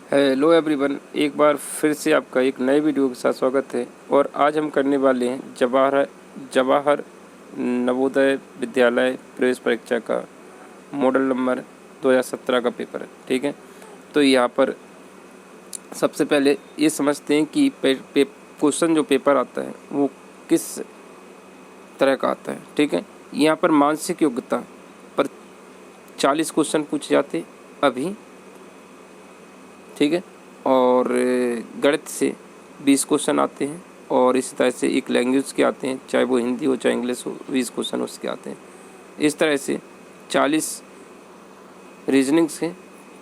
Hello everyone, एक बार फिर से आपका एक नए वीडियो के साथ स्वागत है। और आज हम करने वाले हैं जवाहर नवोदय विद्यालय प्रवेश परीक्षा का मॉडल नंबर 2017 का पेपर है। ठीक है, तो यहाँ पर सबसे पहले ये समझते हैं कि क्वेश्चन जो पेपर आता है वो किस तरह का आता है। ठीक है, यहाँ पर मानसिक योग्यता पर 40 क्वेश्चन पूछे जाते अभी। ठीक है, और गणित से 20 क्वेश्चन आते हैं, और इसी तरह से एक लैंग्वेज के आते हैं, चाहे वो हिंदी हो चाहे इंग्लिश हो, 20 क्वेश्चन उसके आते हैं। इस तरह से 40 रीजनिंग से,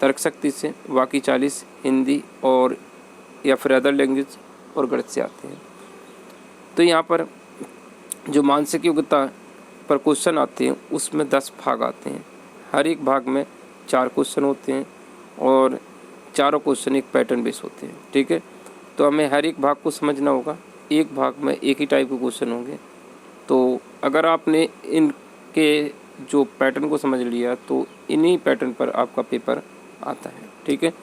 तर्क शक्ति से, बाकी 40 हिंदी और या फिर अदर लैंग्वेज और गणित से आते हैं। तो यहाँ पर जो मानसिक योग्यता पर क्वेश्चन आते हैं उसमें 10 भाग आते हैं। हर एक भाग में 4 क्वेश्चन होते हैं और चारों क्वेश्चन एक पैटर्न बेस होते हैं। ठीक है, तो हमें हर एक भाग को समझना होगा। एक भाग में एक ही टाइप के क्वेश्चन होंगे। तो अगर आपने इनके जो पैटर्न को समझ लिया तो इन्हीं पैटर्न पर आपका पेपर आता है। ठीक है,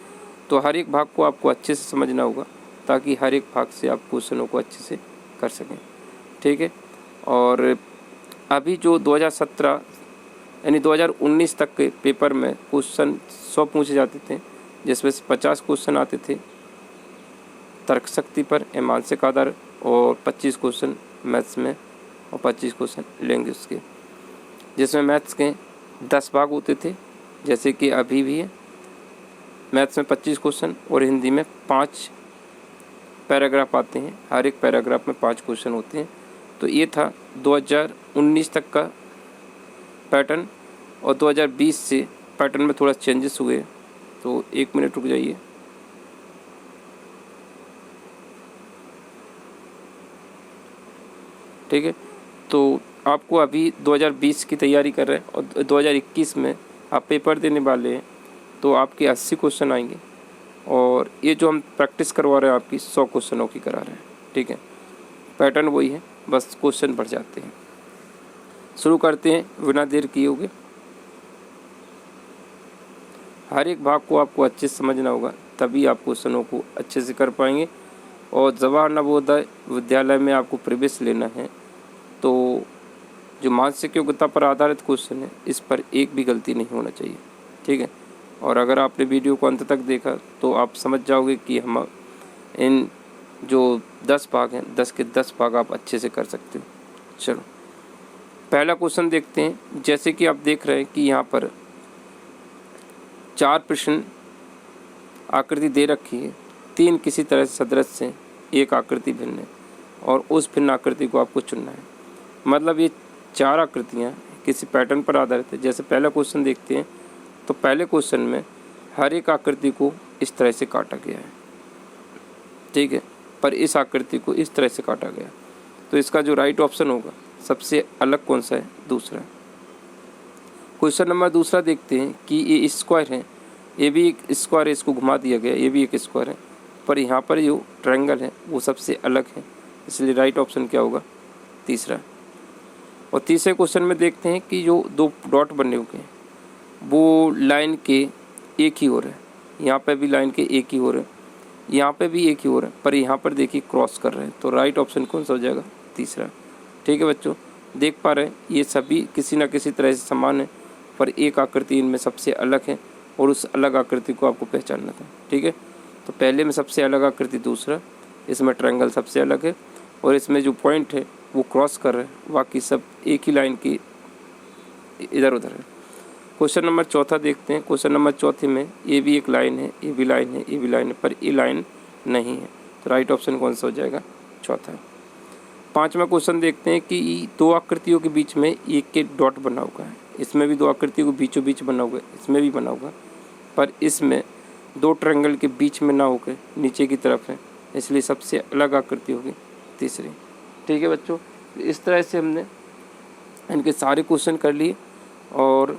तो हर एक भाग को आपको अच्छे से समझना होगा ताकि हर एक भाग से आप क्वेश्चनों को अच्छे से कर सकें। ठीक है, और अभी जो 2017 यानी 2019 तक के पेपर में क्वेश्चन 100 पूछे जाते थे, जिसमें से 50 क्वेश्चन आते थे तर्क शक्ति पर या मानसिक आधार, और 25 क्वेश्चन मैथ्स में और 25 क्वेश्चन लैंग्वेज के, जिसमें मैथ्स के 10 भाग होते थे जैसे कि अभी भी है। मैथ्स में 25 क्वेश्चन और हिंदी में 5 पैराग्राफ आते हैं। हर एक पैराग्राफ में 5 क्वेश्चन होते हैं। तो ये था 2019 तक का पैटर्न, और 2020 से पैटर्न में थोड़ा चेंजेस हुए। तो 1 मिनट रुक जाइए। ठीक है, तो आपको अभी 2020 की तैयारी कर रहे हैं और 2021 में आप पेपर देने वाले हैं, तो आपके 80 क्वेश्चन आएंगे, और ये जो हम प्रैक्टिस करवा रहे हैं आपकी 100 क्वेश्चनों की करा रहे हैं। ठीक है, पैटर्न वही है, बस क्वेश्चन बढ़ जाते हैं। शुरू करते हैं बिना देर किए हुए। हर एक भाग को आपको अच्छे से समझना होगा, तभी आप क्वेश्चनों को अच्छे से कर पाएंगे। और जवाहर नवोदय विद्यालय में आपको प्रवेश लेना है, तो जो मानसिक योग्यता पर आधारित क्वेश्चन है इस पर एक भी गलती नहीं होना चाहिए। ठीक है, और अगर आपने वीडियो को अंत तक देखा तो आप समझ जाओगे कि हम इन जो 10 भाग हैं 10 के 10 भाग आप अच्छे से कर सकते हो। चलो पहला क्वेश्चन देखते हैं। जैसे कि आप देख रहे हैं कि यहाँ पर 4 प्रश्न आकृति दे रखी है, 3 किसी तरह से सदृश हैं, एक आकृति भिन्न है, और उस भिन्न आकृति को आपको चुनना है। मतलब ये 4 आकृतियाँ किसी पैटर्न पर आधारित है। जैसे पहला क्वेश्चन देखते हैं, तो पहले क्वेश्चन में हर एक आकृति को इस तरह से काटा गया है। ठीक है, पर इस आकृति को इस तरह से काटा गया, तो इसका जो राइट ऑप्शन होगा सबसे अलग कौन सा है? दूसरा। क्वेश्चन नंबर दूसरा देखते हैं कि ये स्क्वायर है, ये भी एक स्क्वायर है, इसको घुमा दिया गया, ये भी एक स्क्वायर है, पर यहाँ पर जो ट्रायंगल है वो सबसे अलग है, इसलिए राइट ऑप्शन क्या होगा? तीसरा। और तीसरे क्वेश्चन में देखते हैं कि जो 2 डॉट बने हुए हैं वो लाइन के एक ही हो रहे हैं, यहाँ पे भी लाइन के एक ही हो रहे हैं, यहाँ पे भी एक ही हो रहा है, पर यहाँ पर देखिए क्रॉस कर रहे हैं, तो राइट ऑप्शन कौन सा हो जाएगा? तीसरा। ठीक है बच्चों, देख पा रहे हैं ये सभी किसी न किसी तरह से समान है, पर एक आकृति इनमें सबसे अलग है, और उस अलग आकृति को आपको पहचानना था। ठीक है, तो पहले में सबसे अलग आकृति दूसरा, इसमें ट्रायंगल सबसे अलग है, और इसमें जो पॉइंट है वो क्रॉस कर रहे हैं, बाकी सब एक ही लाइन की इधर उधर है। क्वेश्चन नंबर चौथा देखते हैं। क्वेश्चन नंबर चौथे में ये भी एक लाइन है, ये भी लाइन है, ये भी लाइन है, पर ये लाइन नहीं है, तो राइट ऑप्शन कौन सा हो जाएगा? चौथा। पांचवा क्वेश्चन देखते हैं कि 2 आकृतियों के बीच में एक एक डॉट बना हुआ है, इसमें भी 2 आकृतियों के बीचों बीच बना हुआ है, इसमें भी बना हुआ है, पर इसमें 2 ट्रायंगल के बीच में ना होकर नीचे की तरफ है, इसलिए सबसे अलग आकृति होगी तीसरी। ठीक है बच्चों, इस तरह से हमने इनके सारे क्वेश्चन कर लिए। और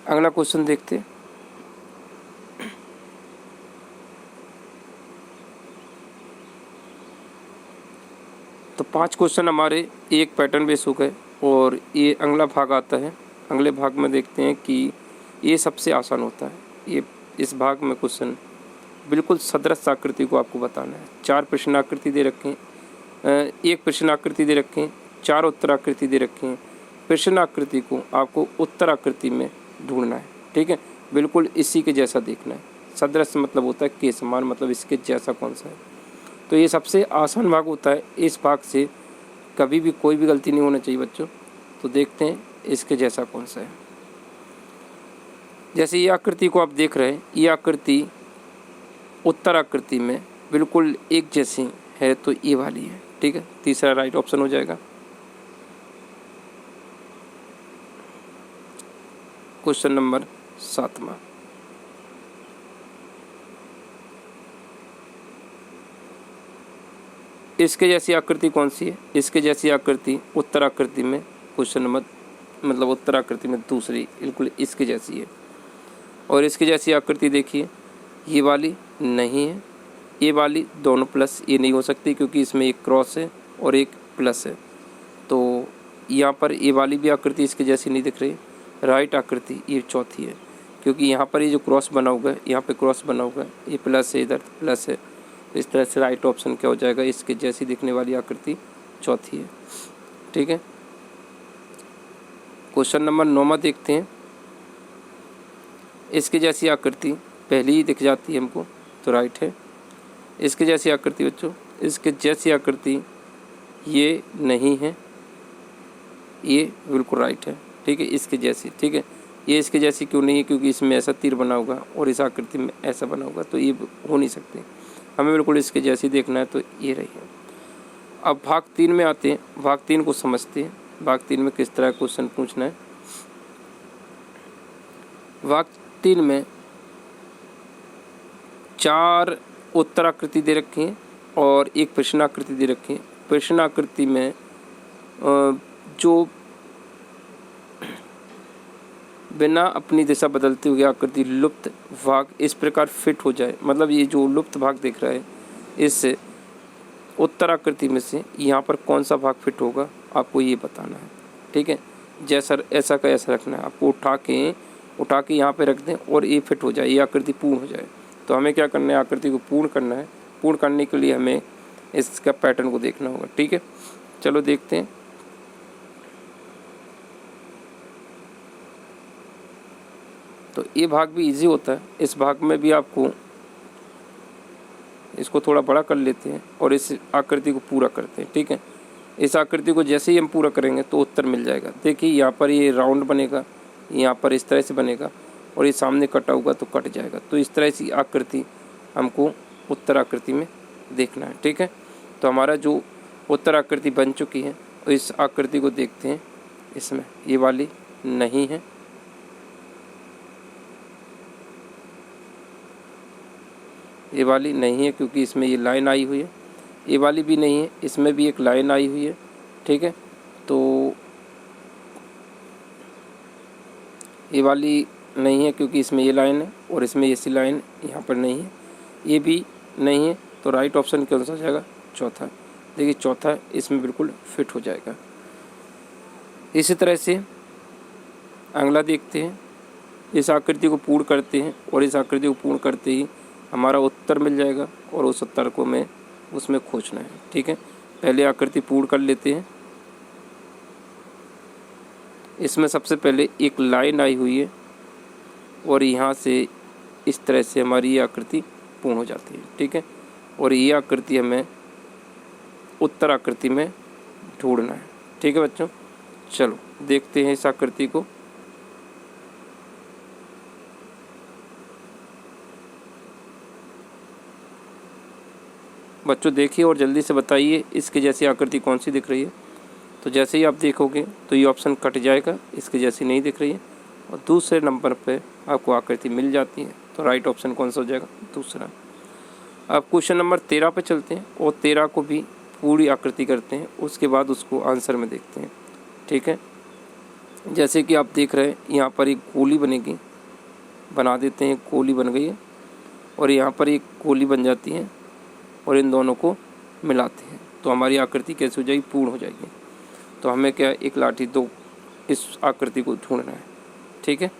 अगला क्वेश्चन देखते हैं। तो 5 क्वेश्चन हमारे एक पैटर्न बेस हो गए, और ये अगला भाग आता है अगले भाग में देखते हैं कि ये सबसे आसान होता है। ये इस भाग में क्वेश्चन बिल्कुल सदृश आकृति को आपको बताना है। 4 प्रश्नाकृति दे रखे हैं, 1 प्रश्नाकृति दे रखे हैं, 4 उत्तराकृति दे रखे हैं। प्रश्नाकृति को आपको उत्तराकृति में ढूंढना है, ठीक है। बिल्कुल इसी के जैसा देखना है। सदृश मतलब होता है के समान, मतलब इसके जैसा कौन सा है। तो ये सबसे आसान भाग होता है। इस भाग से कभी भी कोई भी गलती नहीं होना चाहिए बच्चों। तो देखते हैं इसके जैसा कौन सा है। जैसे ये आकृति को आप देख रहे हैं, ये आकृति उत्तराकृति में बिल्कुल एक जैसी है, तो ये वाली है, ठीक है। तीसरा राइट ऑप्शन हो जाएगा। क्वेश्चन नंबर 7वां, इसके जैसी आकृति कौन सी है? इसके जैसी आकृति उत्तराकृति में क्वेश्चन नंबर मतलब उत्तराकृति में दूसरी बिल्कुल इसके जैसी है। और इसके जैसी आकृति देखिए, ये वाली नहीं है, ये वाली दोनों प्लस, ये नहीं हो सकती क्योंकि इसमें एक क्रॉस है और एक प्लस है। तो यहाँ पर ये वाली भी आकृति इसके जैसी नहीं दिख रही। राइट आकृति ये चौथी है, क्योंकि यहाँ पर ये जो क्रॉस बना हुआ है, यहाँ पे क्रॉस बना हुआ है, ये प्लस है, इधर प्लस है। तो इस तरह से राइट ऑप्शन क्या हो जाएगा? इसके जैसी दिखने वाली आकृति चौथी है, ठीक है। क्वेश्चन नंबर 9वां देखते हैं। इसके जैसी आकृति पहले ही दिख जाती है हमको, तो राइट है। इसके जैसी आकृति बच्चों, इसके जैसी आकृति ये नहीं है, ये बिल्कुल राइट है, ठीक है। इसके जैसी, ठीक है। ये इसके जैसी क्यों नहीं है? क्योंकि इसमें ऐसा तीर बना होगा और इस आकृति में ऐसा बना होगा, तो ये हो नहीं सकते। हमें बिल्कुल इसके जैसी देखना है, तो ये रही है। अब भाग 3 में आते हैं। भाग 3 को समझते हैं। भाग 3 में किस तरह क्वेश्चन पूछना है। भाग 3 में 4 उत्तराकृति दे रखी हैं और 1 प्रश्नाकृति दे रखी है। प्रश्नाकृति में जो बिना अपनी दिशा बदलते हुए आकृति लुप्त भाग इस प्रकार फिट हो जाए, मतलब ये जो लुप्त भाग दिख रहा है, इस उत्तराकृति में से यहाँ पर कौन सा भाग फिट होगा, आपको ये बताना है, ठीक है। जैसा ऐसा का ऐसा रखना है। आपको उठा के यहाँ पे रख दें और ये फिट हो जाए, ये आकृति पूर्ण हो जाए। तो हमें क्या करना है? आकृति को पूर्ण करना है। पूर्ण करने के लिए हमें इसका पैटर्न को देखना होगा, ठीक है। चलो देखते हैं। तो ये भाग भी इजी होता है। इस भाग में भी आपको इसको थोड़ा बड़ा कर लेते हैं और इस आकृति को पूरा करते हैं, ठीक है। इस आकृति को जैसे ही हम पूरा करेंगे तो उत्तर मिल जाएगा। देखिए यहाँ पर ये राउंड बनेगा, यहाँ पर इस तरह से बनेगा और ये सामने कटा हुआ तो कट जाएगा। तो इस तरह से आकृति हमको उत्तर आकृति में देखना है, ठीक है। तो हमारा जो उत्तर आकृति बन चुकी है, तो इस आकृति को देखते हैं। इसमें ये वाली नहीं है, ये वाली नहीं है क्योंकि इसमें ये लाइन आई हुई है। ये वाली भी नहीं है, इसमें भी एक लाइन आई हुई है, ठीक है। तो ये वाली नहीं है क्योंकि इसमें ये लाइन है और इसमें ऐसी लाइन यहाँ पर नहीं है। ये भी नहीं है, तो राइट ऑप्शन कौन सा हो जाएगा? चौथा। देखिए चौथा इसमें बिल्कुल फिट हो जाएगा। इसी तरह से अगला देखते हैं। इस आकृति को पूर्ण करते हैं और इस आकृति को पूर्ण करते ही हमारा उत्तर मिल जाएगा और उस उत्तर को हमें उसमें खोजना है, ठीक है। पहले आकृति पूर्ण कर लेते हैं। इसमें सबसे पहले एक लाइन आई हुई है और यहाँ से इस तरह से हमारी ये आकृति पूर्ण हो जाती है, ठीक है। और ये आकृति हमें उत्तर आकृति में ढूंढना है, ठीक है बच्चों। चलो देखते हैं इस आकृति को। बच्चों देखिए और जल्दी से बताइए इसके जैसी आकृति कौन सी दिख रही है। तो जैसे ही आप देखोगे तो ये ऑप्शन कट जाएगा, इसके जैसी नहीं दिख रही है और दूसरे नंबर पे आपको आकृति मिल जाती है। तो राइट ऑप्शन कौन सा हो जाएगा? दूसरा। अब क्वेश्चन नंबर 13 पे चलते हैं और 13 को भी पूरी आकृति करते हैं, उसके बाद उसको आंसर में देखते हैं, ठीक है। जैसे कि आप देख रहे हैं यहाँ पर एक गोली बनेगी, बना देते हैं। गोली बन गई है और यहाँ पर एक गोली बन जाती है और इन दोनों को मिलाते हैं तो हमारी आकृति कैसे हो जाएगी? पूर्ण हो जाएगी। तो हमें क्या, एक लाठी, दो इस आकृति को ढूंढना है। ठीक है,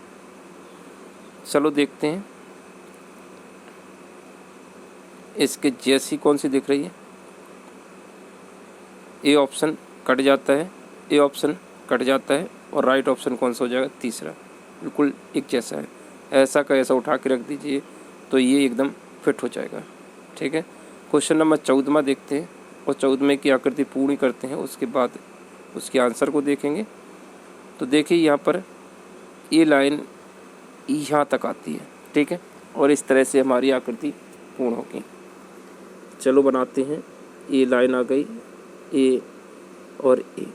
चलो देखते हैं। इसके जैसी कौन सी दिख रही है? ए ऑप्शन कट जाता है, ए ऑप्शन कट जाता है, और राइट ऑप्शन कौन सा हो जाएगा? तीसरा। बिल्कुल एक जैसा है, ऐसा का ऐसा उठा के रख दीजिए तो ये एकदम फिट हो जाएगा। ठीक है, क्वेश्चन नंबर 14वां देखते हैं और 14वें की आकृति पूर्ण करते हैं, उसके बाद उसके आंसर को देखेंगे। तो देखिए यहाँ पर ये लाइन यहाँ तक आती है। ठीक है, और इस तरह से हमारी आकृति पूर्ण होगी। चलो बनाते हैं। ये लाइन आ गई, ए और ए।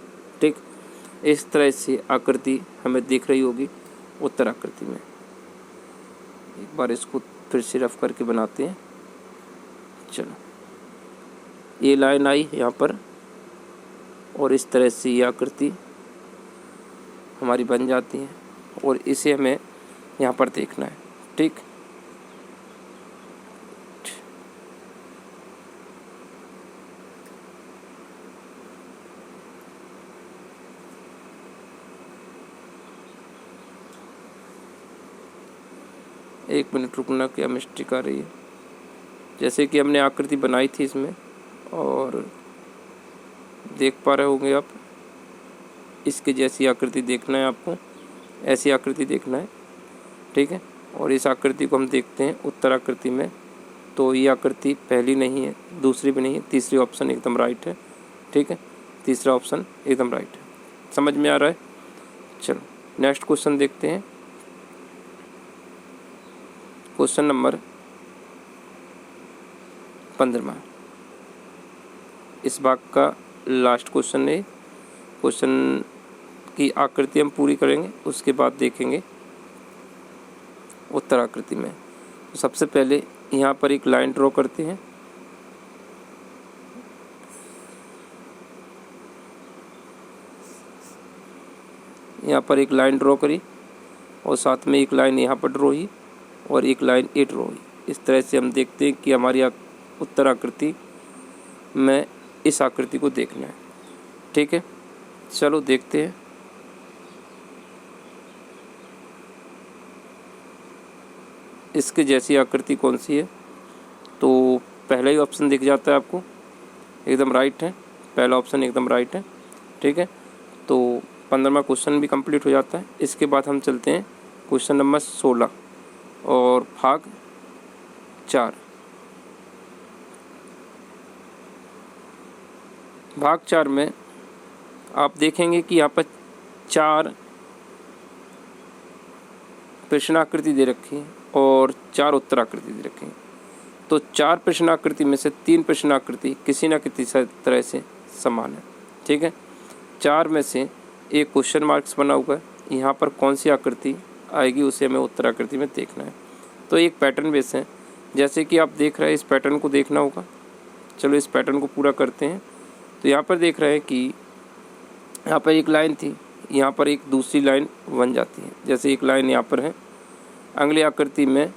ठीक, इस तरह से आकृति हमें दिख रही होगी उत्तर आकृति में। एक बार इसको फिर से रफ करके बनाते हैं। चलो, ये लाइन आई यहाँ पर और इस तरह से ये आकृति हमारी बन जाती है और इसे हमें यहाँ पर देखना है। ठीक, एक मिनट रुकना, क्या मिस्टेक आ रही है। जैसे कि हमने आकृति बनाई थी इसमें, और देख पा रहे होंगे आप, इसके जैसी आकृति देखना है आपको, ऐसी आकृति देखना है। ठीक है, और इस आकृति को हम देखते हैं उत्तर आकृति में। तो ये आकृति पहली नहीं है, दूसरी भी नहीं है, तीसरी ऑप्शन एकदम राइट है। ठीक है, तीसरा ऑप्शन एकदम राइट है। समझ में आ रहा है? चलो नेक्स्ट क्वेश्चन देखते हैं। क्वेश्चन नंबर 15, इस भाग का लास्ट क्वेश्चन है। क्वेश्चन की आकृति हम पूरी करेंगे, उसके बाद देखेंगे उत्तर आकृति में। तो सबसे पहले यहाँ पर एक लाइन ड्रॉ करते हैं। यहाँ पर एक लाइन ड्रॉ करी और साथ में एक लाइन यहाँ पर ड्रॉ हुई और एक लाइन ए ड्रॉ हुई। इस तरह से हम देखते हैं कि हमारी उत्तर आकृति में इस आकृति को देखना है। ठीक है, चलो देखते हैं। इसके जैसी आकृति कौन सी है? तो पहला ही ऑप्शन दिख जाता है आपको, एकदम राइट है, पहला ऑप्शन एकदम राइट है। ठीक है, तो 15वां क्वेश्चन भी कंप्लीट हो जाता है। इसके बाद हम चलते हैं क्वेश्चन नंबर 16 और भाग 4। भाग 4 में आप देखेंगे कि यहाँ पर 4 प्रश्नाकृति दे रखी है और 4 उत्तराकृति दे रखी है। तो 4 प्रश्नाकृति में से 3 प्रश्नाकृति किसी न किसी तरह से समान है। ठीक है, 4 में से एक क्वेश्चन मार्क्स बना हुआ है, यहाँ पर कौन सी आकृति आएगी उसे हमें उत्तराकृति में देखना है। तो एक पैटर्न बेस है, जैसे कि आप देख रहे हैं, इस पैटर्न को देखना होगा। चलो इस पैटर्न को पूरा करते हैं। तो यहाँ पर देख रहे हैं कि यहाँ पर एक लाइन थी, यहाँ पर एक दूसरी लाइन बन जाती है। जैसे एक लाइन यहाँ पर है, अगली आकृति में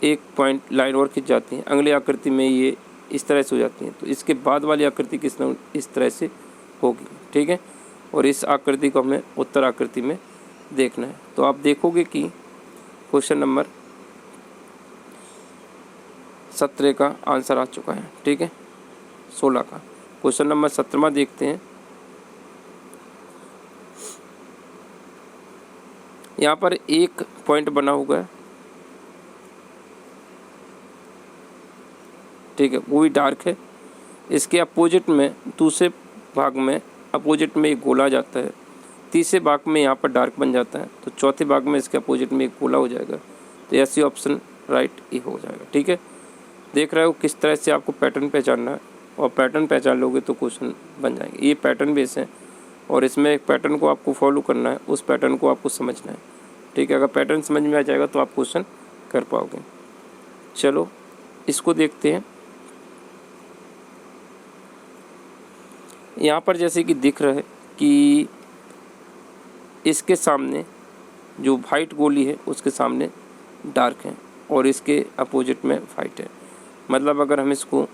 एक पॉइंट लाइन और खिंच जाती है, अगली आकृति में ये इस तरह से हो जाती है। तो इसके बाद वाली आकृति इस तरह से होगी। ठीक है, और इस आकृति को हमें उत्तर आकृति में देखना है। तो आप देखोगे कि क्वेश्चन नंबर 17 का आंसर आ चुका है। ठीक है, 16 का। क्वेश्चन नंबर 17वां देखते हैं। यहाँ पर एक पॉइंट बना हुआ है, ठीक है, वो भी डार्क है। इसके अपोजिट में दूसरे भाग में अपोजिट में एक गोला जाता है, तीसरे भाग में यहाँ पर डार्क बन जाता है, तो चौथे भाग में इसके अपोजिट में एक गोला हो जाएगा। तो ऐसी ऑप्शन राइट ही हो जाएगा। ठीक है, देख रहे हो किस तरह से आपको पैटर्न पहचानना है, और पैटर्न पहचान लोगे तो क्वेश्चन बन जाएंगे। ये पैटर्न बेस है और इसमें एक पैटर्न को आपको फॉलो करना है, उस पैटर्न को आपको समझना है। ठीक है, अगर पैटर्न समझ में आ जाएगा तो आप क्वेश्चन कर पाओगे। चलो इसको देखते हैं। यहाँ पर जैसे कि दिख रहा है कि इसके सामने जो वाइट गोली है उसके सामने डार्क है और इसके अपोजिट में वाइट है। मतलब अगर हम इसको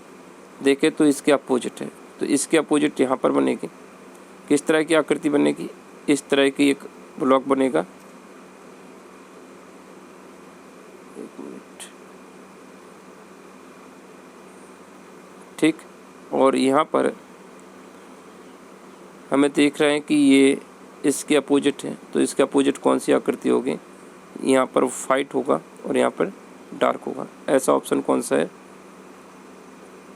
देखें तो इसके अपोजिट है, तो इसके अपोजिट यहाँ पर बनेगी। किस तरह की आकृति बनेगी? इस तरह की एक ब्लॉक बनेगा। एक मिनट, ठीक। और यहाँ पर हमें देख रहे हैं कि ये इसके अपोजिट है, तो इसके अपोजिट कौन सी आकृति होगी? यहाँ पर वाइट होगा और यहाँ पर डार्क होगा। ऐसा ऑप्शन कौन सा है?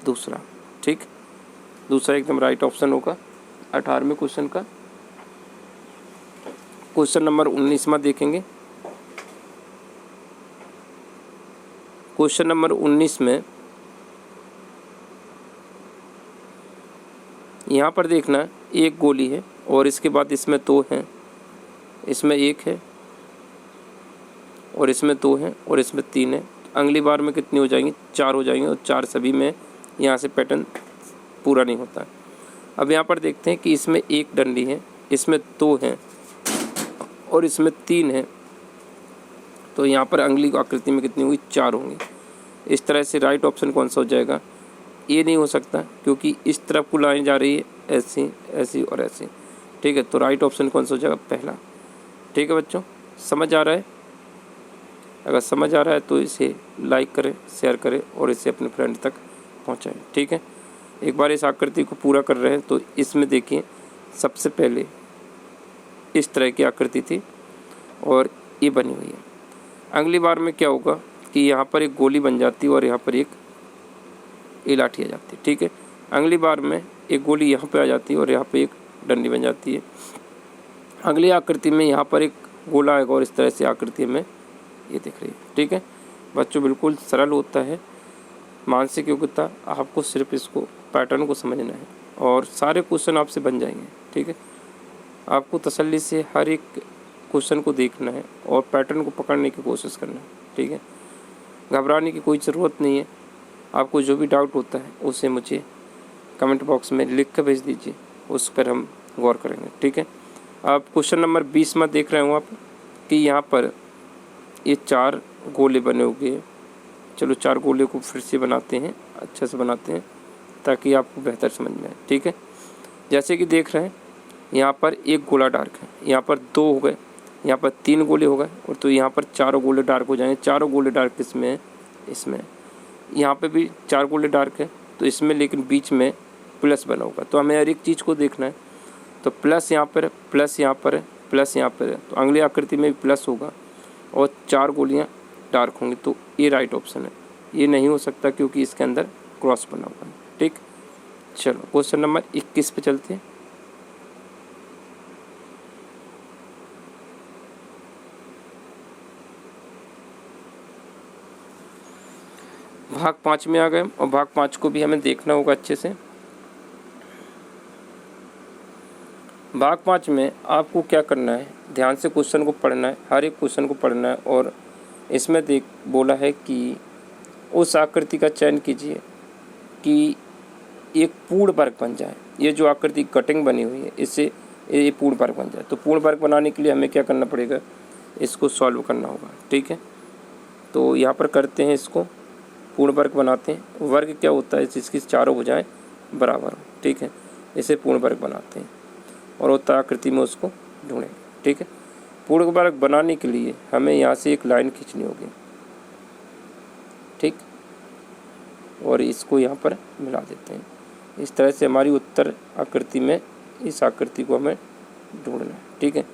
दूसरा, ठीक। दूसरा एकदम राइट ऑप्शन होगा 18वें क्वेश्चन का। क्वेश्चन नंबर 19वां देखेंगे। क्वेश्चन नंबर 19 में यहाँ पर देखना, एक गोली है और इसके बाद इसमें 2 हैं, इसमें 1 है और इसमें 2 हैं और इसमें 3 है। अगली बार में कितनी हो जाएंगी? 4 हो जाएंगे और 4 सभी में यहाँ से पैटर्न पूरा नहीं होता। अब यहाँ पर देखते हैं कि इसमें 1 डंडी है, इसमें 2 हैं और इसमें 3 है, तो यहाँ पर अगली आकृति में कितनी होगी? 4 होंगी। इस तरह से राइट ऑप्शन कौन सा हो जाएगा? ये नहीं हो सकता, क्योंकि इस तरफ को लाइन जा रही है, ऐसी ऐसी और ऐसी, ठीक है। तो राइट ऑप्शन कौन सा हो जाएगा? पहला, ठीक है बच्चों। समझ आ रहा है? अगर समझ आ रहा है तो इसे लाइक करें, शेयर करें और इसे अपने फ्रेंड तक पहुंचाएं, ठीक है। एक बार इस आकृति को पूरा कर रहे हैं तो इसमें देखिए, सबसे पहले इस तरह की आकृति थी और ये बनी हुई है। अगली बार में क्या होगा कि यहाँ पर एक गोली बन जाती है और यहाँ पर एक लाठी आ जाती है, ठीक है। अगली बार में एक गोली यहाँ पे आ जाती है और यहाँ पे एक डंडी बन जाती है। अगली आकृति में यहाँ पर एक गोला आएगा और इस तरह से आकृति में ये दिख रही है, ठीक है। बच्चों बिल्कुल सरल होता है। मानसिक योग्यता, आपको सिर्फ इसको पैटर्न को समझना है और सारे क्वेश्चन आपसे बन जाएंगे, ठीक है। आपको तसल्ली से हर एक क्वेश्चन को देखना है और पैटर्न को पकड़ने की कोशिश करना है, ठीक है। घबराने की कोई ज़रूरत नहीं है। आपको जो भी डाउट होता है उसे मुझे कमेंट बॉक्स में लिख कर भेज दीजिए, उस पर हम गौर करेंगे, ठीक है। आप क्वेश्चन नंबर 20 में देख रहे हो आप कि यहाँ पर ये 4 गोले बने हुए हैं। चलो 4 गोले को फिर से बनाते हैं, अच्छे से बनाते हैं ताकि आपको बेहतर समझ में आए, ठीक है। जैसे कि देख रहे हैं यहाँ पर एक गोला डार्क है, यहाँ पर 2 हो गए, यहाँ पर 3 गोले हो गए और तो यहाँ पर 4 गोले डार्क हो जाएंगे। 4 गोले डार्क इसमें इसमें यहाँ पे भी 4 गोले डार्क है, तो इसमें लेकिन बीच में प्लस बना होगा। तो हमें हर एक चीज़ को देखना है। तो प्लस यहाँ पर है, प्लस यहाँ पर है, प्लस यहाँ पर है, तो अगली आकृति में भी प्लस होगा और 4 गोलियाँ डार्क होंगी। तो ये राइट ऑप्शन है। ये नहीं हो सकता क्योंकि इसके अंदर क्रॉस बना हुआ है, ठीक। चलो क्वेश्चन नंबर 21 पे चलते हैं। भाग 5 में आ गए और भाग 5 को भी हमें देखना होगा अच्छे से। भाग 5 में आपको क्या करना है? ध्यान से क्वेश्चन को पढ़ना है, हर एक क्वेश्चन को पढ़ना है। और इसमें बोला है कि उस आकृति का चयन कीजिए कि एक पूर्ण वर्ग बन जाए। ये जो आकृति कटिंग बनी हुई है, इससे ये पूर्ण वर्ग बन जाए। तो पूर्ण वर्ग बनाने के लिए हमें क्या करना पड़ेगा? इसको सॉल्व करना होगा, ठीक है। तो यहाँ पर करते हैं, इसको पूर्ण वर्ग बनाते हैं। वर्ग क्या होता है? जिसकी चारों भुजाएं बराबर हो, ठीक है। इसे पूर्ण वर्ग बनाते हैं और उत्तर आकृति में उसको ढूंढेंगे, ठीक है। पूर्ण वर्ग बनाने के लिए हमें यहाँ से एक लाइन खींचनी होगी, ठीक, और इसको यहाँ पर मिला देते हैं। इस तरह से हमारी उत्तर आकृति में इस आकृति को हमें ढूंढना है, ठीक है।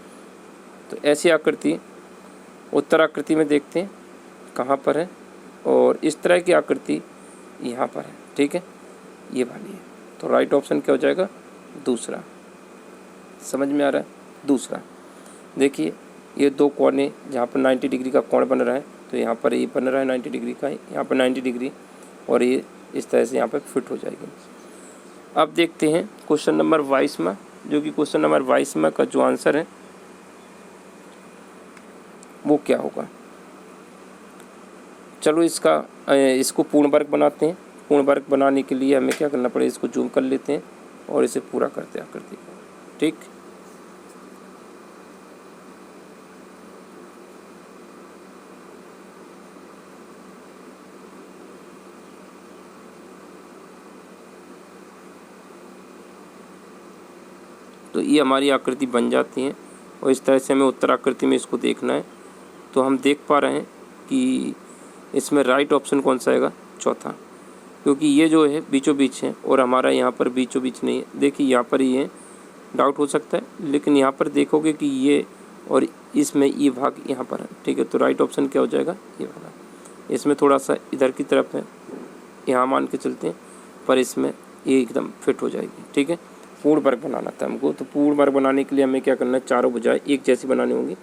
तो ऐसी आकृति उत्तर आकृति में देखते हैं कहाँ पर है, और इस तरह की आकृति यहाँ पर है, ठीक है, ये वाली है। तो राइट ऑप्शन क्या हो जाएगा? दूसरा। समझ में आ रहा है? दूसरा। देखिए ये 2 कोने जहाँ पर 90 डिग्री का कोण बन रहा है, तो यहाँ पर ये बन रहा है 90 डिग्री का, यहाँ पर 90 डिग्री, और ये इस तरह से यहाँ पर फिट हो जाएगी। अब देखते हैं क्वेश्चन नंबर 22 में, जो कि क्वेश्चन नंबर 22 में का जो आंसर है वो क्या होगा। चलो इसको पूर्ण वर्ग बनाते हैं। पूर्ण वर्ग बनाने के लिए हमें क्या करना पड़ेगा? इसको जूम कर लेते हैं और इसे पूरा करते हैं आकृति को, ठीक। तो ये हमारी आकृति बन जाती है। और इस तरह से हमें उत्तर आकृति में इसको देखना है। तो हम देख पा रहे हैं कि इसमें राइट ऑप्शन कौन सा आएगा, चौथा, क्योंकि ये जो है बीचों बीच है और हमारा यहाँ पर बीचों बीच नहीं है। देखिए यहाँ पर ये डाउट हो सकता है, लेकिन यहाँ पर देखोगे कि ये और इसमें ये भाग यहाँ पर है, ठीक है। तो राइट ऑप्शन क्या हो जाएगा, ये वाला। इसमें थोड़ा सा इधर की तरफ है, यहाँ मान के चलते हैं, पर इसमें ये एकदम फिट हो जाएगी, ठीक है। पूर्ण वर्ग बनाना था हमको, तो पूर्ण वर्ग बनाने के लिए हमें क्या करना है, चारों भुजाएं एक जैसी बनानी होंगी।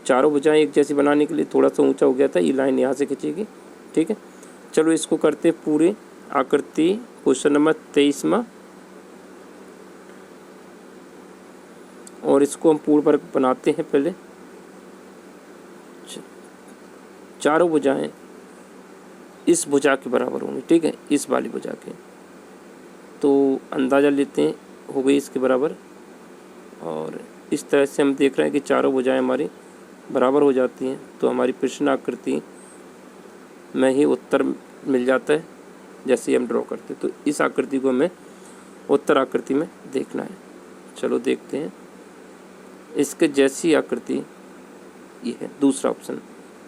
चारों भुजाएं एक जैसी बनाने के लिए थोड़ा सा ऊंचा हो गया था, ये लाइन यहाँ से खींचेगी, ठीक है। चलो इसको करते पूरे आकृति। क्वेश्चन नंबर 23वां, और इसको हम पूर्ण वर्ग बनाते हैं। पहले चारों भुजाएं इस भुजा के बराबर होंगी, ठीक है, इस वाली भुजा के। तो अंदाज़ा लेते हैं, हो गई इसके बराबर। और इस तरह से हम देख रहे हैं कि चारों भुजाएं हमारी बराबर हो जाती हैं, तो हमारी प्रश्न आकृति में ही उत्तर मिल जाता है जैसे ही हम ड्रॉ करते हैं। तो इस आकृति को हमें उत्तर आकृति में देखना है। चलो देखते हैं, इसके जैसी आकृति ये है, दूसरा ऑप्शन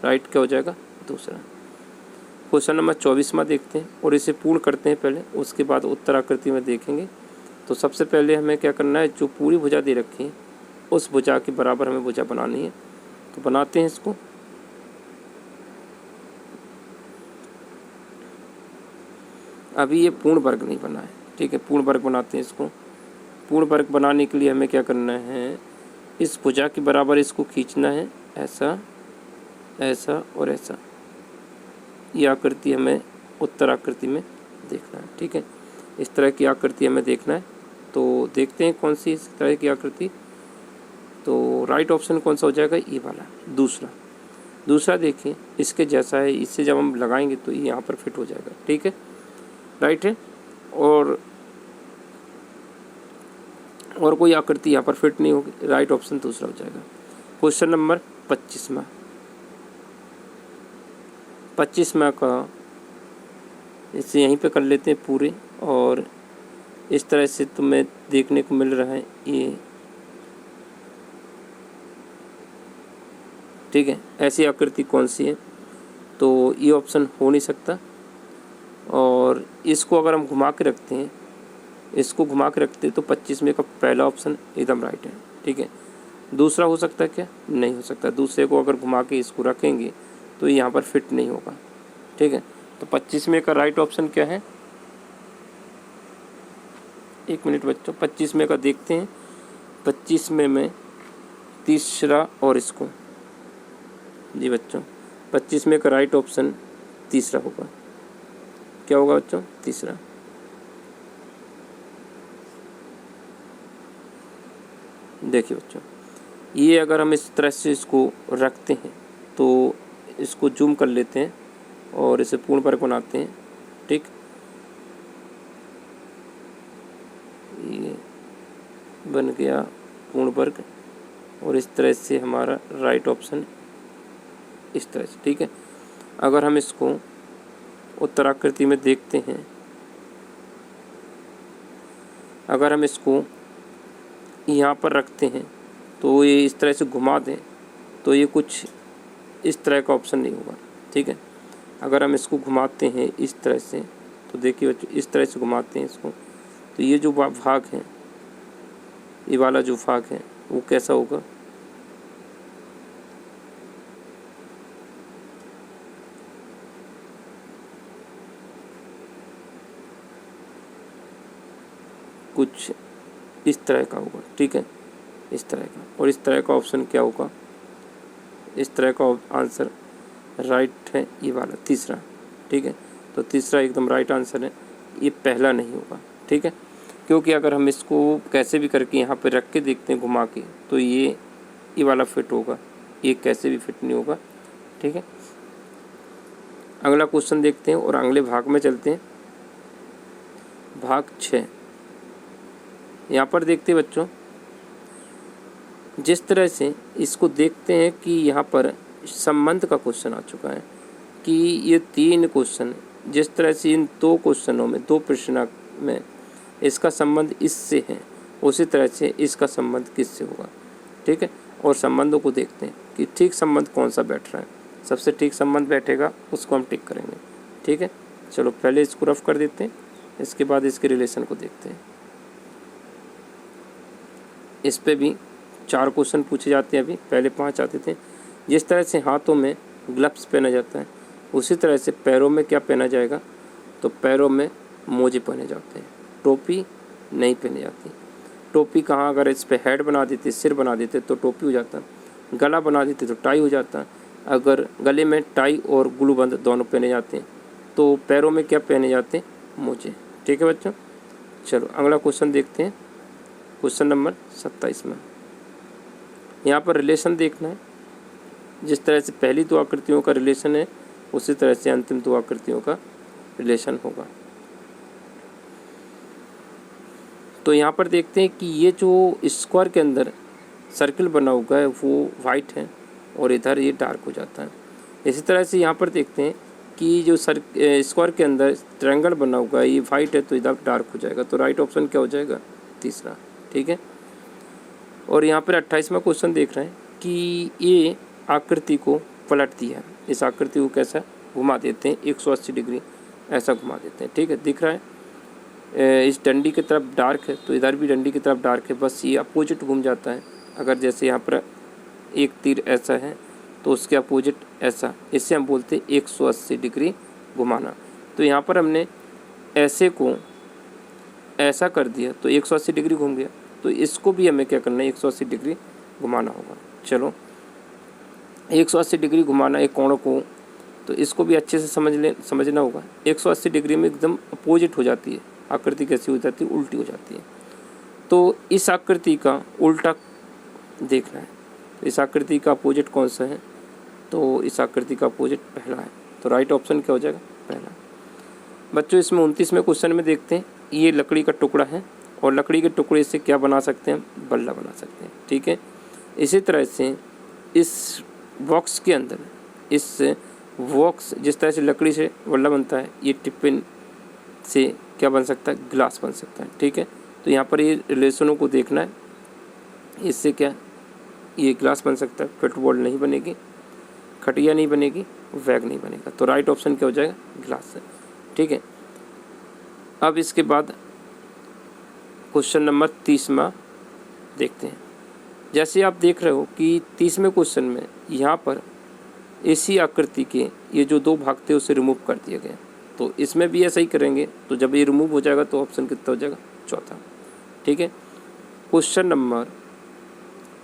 राइट क्या हो जाएगा, दूसरा। क्वेश्चन नंबर 24वां देखते हैं और इसे पूर्ण करते हैं पहले, उसके बाद उत्तर आकृति में देखेंगे। तो सबसे पहले हमें क्या करना है, जो पूरी भुजा दे रखी है उस भुजा के बराबर हमें भुजा बनानी है। तो बनाते हैं इसको। अभी ये पूर्ण वर्ग नहीं बना है, ठीक है, पूर्ण वर्ग बनाते हैं इसको। पूर्ण वर्ग बनाने के लिए हमें क्या करना है, इस भुजा के बराबर इसको खींचना है, ऐसा, ऐसा और ऐसा। ये आकृति हमें उत्तर आकृति में देखना है, ठीक है। इस तरह की आकृति हमें देखना है। तो देखते हैं कौन सी इस तरह की आकृति। तो राइट ऑप्शन कौन सा हो जाएगा, ये वाला, दूसरा। दूसरा देखिए इसके जैसा है, इससे जब हम लगाएंगे तो ये यहाँ पर फिट हो जाएगा, ठीक है, राइट है। और कोई आकृति यहाँ पर फिट नहीं होगी, राइट ऑप्शन दूसरा हो जाएगा। Question number 25वां। 25वां का इसे यहीं पे कर लेते हैं पूरे। और इस तरह से तुम्हें देखने को मिल रहा है ये, ठीक है। ऐसी आकृति कौन सी है, तो ये ऑप्शन हो नहीं सकता। और इसको अगर हम घुमा के रखते हैं, इसको घुमा के रखते हैं, तो 25वें का पहला ऑप्शन एकदम राइट है, ठीक है। दूसरा हो सकता है क्या, नहीं हो सकता। दूसरे को अगर घुमा के इसको रखेंगे तो ये यहाँ पर फिट नहीं होगा, ठीक है। तो 25वें का राइट ऑप्शन क्या है, एक मिनट बच्चों, 25वें का देखते हैं। 25वें में तीसरा और इसको, जी बच्चों, 25वें का राइट ऑप्शन तीसरा होगा। क्या होगा बच्चों, तीसरा। देखिए बच्चों, ये अगर हम इस तरह से इसको रखते हैं तो इसको जूम कर लेते हैं और इसे पूर्ण वर्ग बनाते हैं, ठीक। ये बन गया पूर्ण वर्ग और इस तरह से हमारा राइट ऑप्शन इस तरह से, ठीक है। अगर हम इसको उत्तराकृति में देखते हैं, अगर हम इसको यहाँ पर रखते हैं तो ये इस तरह से घुमा दें तो ये कुछ इस तरह का ऑप्शन नहीं होगा, ठीक है। अगर हम इसको घुमाते हैं इस तरह से, तो देखिए बच्चों, इस तरह से घुमाते हैं इसको, तो ये जो भाग है, ये वाला जो भाग है वो कैसा होगा, कुछ इस तरह का होगा, ठीक है, इस तरह का। और इस तरह का ऑप्शन क्या होगा, इस तरह का आंसर राइट है, ये वाला तीसरा, ठीक है। तो तीसरा एकदम राइट आंसर है, ये पहला नहीं होगा, ठीक है। क्योंकि अगर हम इसको कैसे भी करके यहाँ पे रख के देखते हैं घुमा के, तो ये वाला फिट होगा, ये कैसे भी फिट नहीं होगा, ठीक है। अगला क्वेश्चन देखते हैं और अगले भाग में चलते हैं। भाग 6 यहाँ पर देखते हैं बच्चों, जिस तरह से इसको देखते हैं कि यहाँ पर संबंध का क्वेश्चन आ चुका है कि ये 3 क्वेश्चन, जिस तरह से इन 2 क्वेश्चनों में, 2 प्रश्न में इसका संबंध इससे है, उसी तरह से इसका संबंध किससे होगा, ठीक है। और संबंधों को देखते हैं कि ठीक संबंध कौन सा बैठ रहा है। सबसे ठीक संबंध बैठेगा उसको हम टिक करेंगे। ठीक है, चलो पहले इसको रफ कर देते हैं, इसके बाद इसके रिलेशन को देखते हैं। इस पे भी 4 क्वेश्चन पूछे जाते हैं, अभी पहले 5 आते थे। जिस तरह से हाथों में ग्लव्स पहना जाता है उसी तरह से पैरों में क्या पहना जाएगा, तो पैरों में मोजे पहने जाते हैं, टोपी नहीं पहनी जाती। टोपी कहाँ, अगर इस पे हेड बना देते, सिर बना देते तो टोपी हो जाता, गला बना देते तो टाई हो जाता। अगर गले में टाई और ग्लूबंद दोनों पहने जाते हैं तो पैरों में क्या पहने जाते हैं, मोजे। ठीक है बच्चों, चलो अगला क्वेश्चन देखते हैं। क्वेश्चन नंबर 27 में यहाँ पर रिलेशन देखना है। जिस तरह से पहली 2 आकृतियों का रिलेशन है उसी तरह से अंतिम 2 आकृतियों का रिलेशन होगा। तो यहाँ पर देखते हैं कि ये जो स्क्वायर के अंदर सर्किल बना हुआ है वो वाइट है और इधर ये डार्क हो जाता है। इसी तरह से यहाँ पर देखते हैं कि जो स्क्वायर के अंदर ट्रायंगल बना हुआ है ये वाइट है तो इधर डार्क हो जाएगा। तो राइट ऑप्शन क्या हो जाएगा, तीसरा। ठीक है, और यहाँ पर 28वां क्वेश्चन देख रहे हैं कि ये आकृति को पलट दिया है। इस आकृति को कैसा घुमा देते हैं, 180 डिग्री ऐसा घुमा देते हैं। ठीक है, दिख रहा है इस डंडी की तरफ डार्क है तो इधर भी डंडी की तरफ डार्क है, बस ये अपोजिट घूम जाता है। अगर जैसे यहाँ पर एक तीर ऐसा है तो उसके अपोजिट ऐसा, इससे हम बोलते हैं 180 डिग्री घुमाना। तो यहाँ पर हमने ऐसे को ऐसा कर दिया तो 180 डिग्री घूम गया, तो इसको भी हमें क्या करना है, 180 डिग्री घुमाना होगा। चलो 180 डिग्री घुमाना एक कोण को, तो इसको भी अच्छे से समझना होगा। 180 डिग्री में एकदम अपोजिट हो जाती है आकृति, कैसी हो जाती है, उल्टी हो जाती है। तो इस आकृति का उल्टा देखना है। इस आकृति का अपोजिट कौन सा है, तो इस आकृति का अपोजिट पहला है। तो राइट ऑप्शन क्या हो जाएगा, पहला। बच्चों इसमें 29वें क्वेश्चन में देखते हैं, ये लकड़ी का टुकड़ा है और लकड़ी के टुकड़े से क्या बना सकते हैं, बल्ला बना सकते हैं। ठीक है, इसी तरह से इस बॉक्स के अंदर, इस बॉक्स जिस तरह से लकड़ी से बल्ला बनता है, ये टिफिन से क्या बन सकता है, ग्लास बन सकता है। ठीक है, तो यहाँ पर ये रिलेशनों को देखना है। इससे क्या ये ग्लास बन सकता है, फुटबॉल नहीं बनेगी, खटिया नहीं बनेगी, बैग नहीं बनेगा। तो राइट ऑप्शन क्या हो जाएगा, ग्लास से। ठीक है, अब इसके बाद क्वेश्चन नंबर 30वां देखते हैं। जैसे आप देख रहे हो कि 30वें क्वेश्चन में यहाँ पर इसी आकृति के ये जो 2 भाग थे उसे रिमूव कर दिया गया, तो इसमें भी ऐसा ही करेंगे। तो जब ये रिमूव हो जाएगा तो ऑप्शन कितना हो जाएगा, चौथा। ठीक है, क्वेश्चन नंबर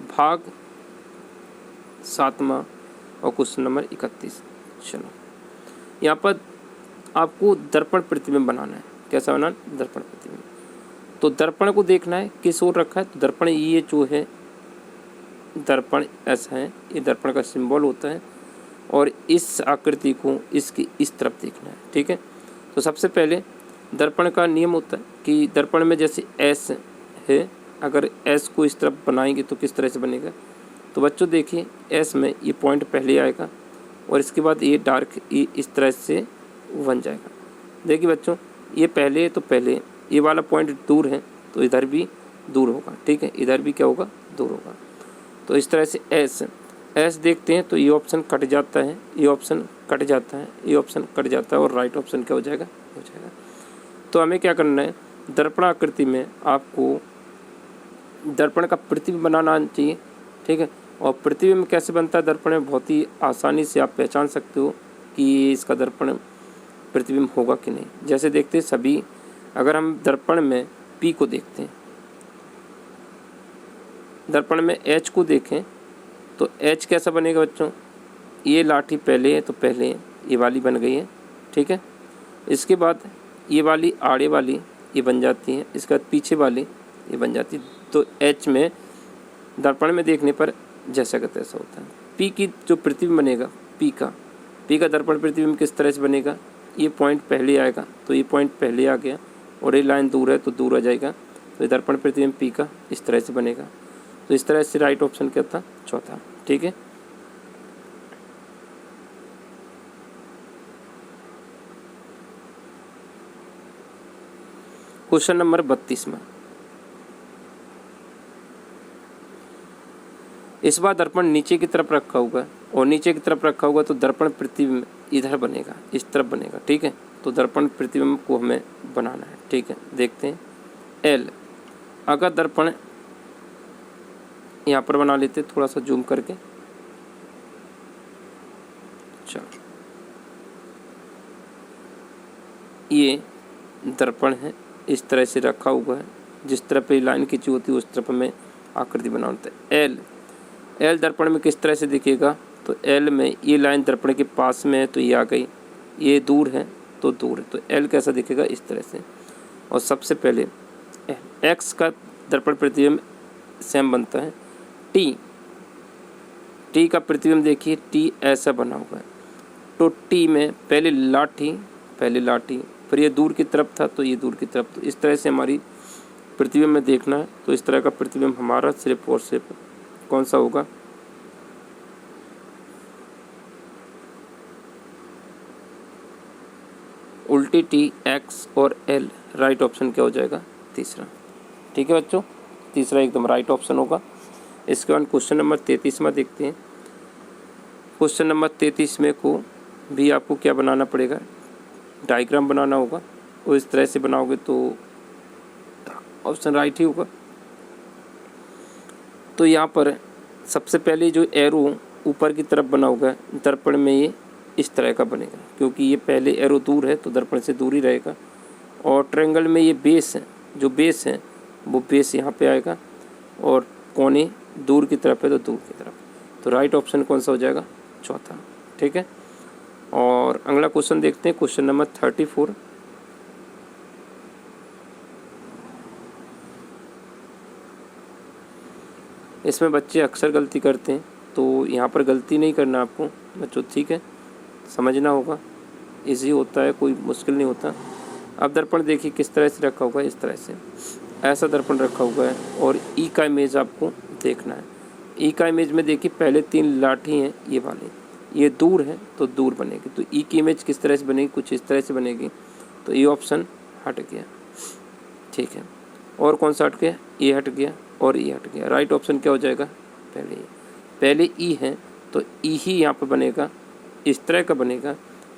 भाग 7वां और क्वेश्चन नंबर 31। चलो यहाँ पर आपको दर्पण प्रतिबिंब बनाना है। कैसा बनाना, दर्पण प्रतिबिंब। तो दर्पण को देखना है किस ओर रखा है, तो दर्पण ये जो है, दर्पण ऐसा है, ये दर्पण का सिंबल होता है और इस आकृति को इसकी इस तरफ देखना है। ठीक है, तो सबसे पहले दर्पण का नियम होता है कि दर्पण में जैसे एस है, अगर एस को इस तरफ बनाएंगे तो किस तरह से बनेगा। तो बच्चों देखिए एस में ये पॉइंट पहले आएगा और इसके बाद ये डार्क ये इस तरह से बन जाएगा। देखिए बच्चों ये पहले है तो पहले ये वाला पॉइंट दूर है तो इधर भी दूर होगा। ठीक है, इधर भी क्या होगा, दूर होगा। तो इस तरह से एस देखते हैं तो ये ऑप्शन कट जाता है, ये ऑप्शन कट जाता है, ये ऑप्शन कट जाता है और राइट ऑप्शन क्या हो जाएगा, हो जाएगा। तो हमें क्या करना है, दर्पण आकृति में आपको दर्पण का प्रतिबिंब बनाना आना चाहिए। ठीक है, और प्रतिबिंब कैसे बनता है दर्पण में, बहुत ही आसानी से आप पहचान सकते हो कि इसका दर्पण प्रतिबिंब होगा कि नहीं। जैसे देखते हैं सभी, अगर हम दर्पण में पी को देखते हैं, दर्पण में एच को देखें तो एच कैसा बनेगा बच्चों, ये लाठी पहले है तो पहले ये वाली बन गई है। ठीक है, इसके बाद ये वाली आड़े वाली ये बन जाती है, इसके बाद पीछे वाली ये बन जाती है। तो एच में दर्पण में देखने पर जैसा का तैसा होता है। पी की जो प्रतिबिंब बनेगा, पी का दर्पण प्रतिबिंब किस तरह से बनेगा, ये पॉइंट पहले आएगा तो ये पॉइंट पहले आ गया और ये लाइन दूर है तो दूर आ जाएगा। तो ये दर्पण प्रतिबिंब पी का इस तरह से बनेगा। तो इस तरह से राइट ऑप्शन क्या था, चौथा। ठीक है, क्वेश्चन नंबर 32 में इस बार दर्पण नीचे की तरफ रखा हुआ है और नीचे की तरफ रखा हुआ तो दर्पण प्रतिबिंब इधर बनेगा, इस तरफ बनेगा। ठीक है, तो दर्पण प्रतिबिंब को हमें बनाना है। ठीक है, देखते हैं एल। अगर दर्पण यहाँ पर बना लेते थोड़ा सा जूम करके, चलो ये दर्पण है, इस तरह से रखा हुआ है, जिस तरफ पे लाइन खींची होती है उस तरफ हमें आकृति बनाना होता है। एल, एल दर्पण में किस तरह से दिखेगा, तो एल में ये लाइन दर्पण के पास में है तो ये आ गई, ये दूर है तो दूर है, तो एल कैसा दिखेगा, इस तरह से। और सबसे पहले एक्स का दर्पण प्रतिबिंब सेम बनता है टी, टी का प्रतिबिंब देखिए टी ऐसा बना हुआ है, तो टी में पहले लाठी, फिर ये दूर की तरफ था तो ये दूर की तरफ, तो इस तरह से हमारी प्रतिबिंब में देखना है। तो इस तरह का प्रतिबिंब हमारा सिर्फ और सिर्फ कौन सा होगा, उल्टी टी, एक्स और एल। राइट ऑप्शन क्या हो जाएगा, तीसरा। ठीक है बच्चों, तीसरा एकदम राइट ऑप्शन होगा। इसके बाद क्वेश्चन नंबर 33 में देखते हैं। क्वेश्चन नंबर 33 में को भी आपको क्या बनाना पड़ेगा, डायग्राम बनाना होगा, और इस तरह से बनाओगे तो ऑप्शन राइट ही होगा। तो यहाँ पर सबसे पहले जो एरो ऊपर की तरफ बना होगा दर्पण में, ये इस तरह का बनेगा, क्योंकि ये पहले एरो दूर है तो दर्पण से दूर ही रहेगा। और ट्रायंगल में ये बेस है, जो बेस है वो बेस यहाँ पे आएगा, और कोने दूर की तरफ है तो दूर की तरफ, तो राइट ऑप्शन कौन सा हो जाएगा, चौथा। ठीक है, और अगला क्वेश्चन देखते हैं, क्वेश्चन नंबर 34। इसमें बच्चे अक्सर गलती करते हैं, तो यहाँ पर गलती नहीं करना आपको बच्चों। ठीक है, समझना होगा, इजी होता है, कोई मुश्किल नहीं होता। अब दर्पण देखिए किस तरह से रखा हुआ है, इस तरह से ऐसा दर्पण रखा हुआ है, और ई का इमेज आपको देखना है। ई का इमेज में देखिए पहले 3 लाठी हैं ये वाली, ये दूर है तो दूर बनेगी, तो ई की इमेज किस तरह से बनेगी, कुछ इस तरह से बनेगी, तो ये ऑप्शन हट गया। ठीक है, और कौन सा हट गया, ये हट गया और ये हट गया। राइट ऑप्शन क्या हो जाएगा, पहले ई है तो ई ही यहाँ पर बनेगा, इस तरह का बनेगा।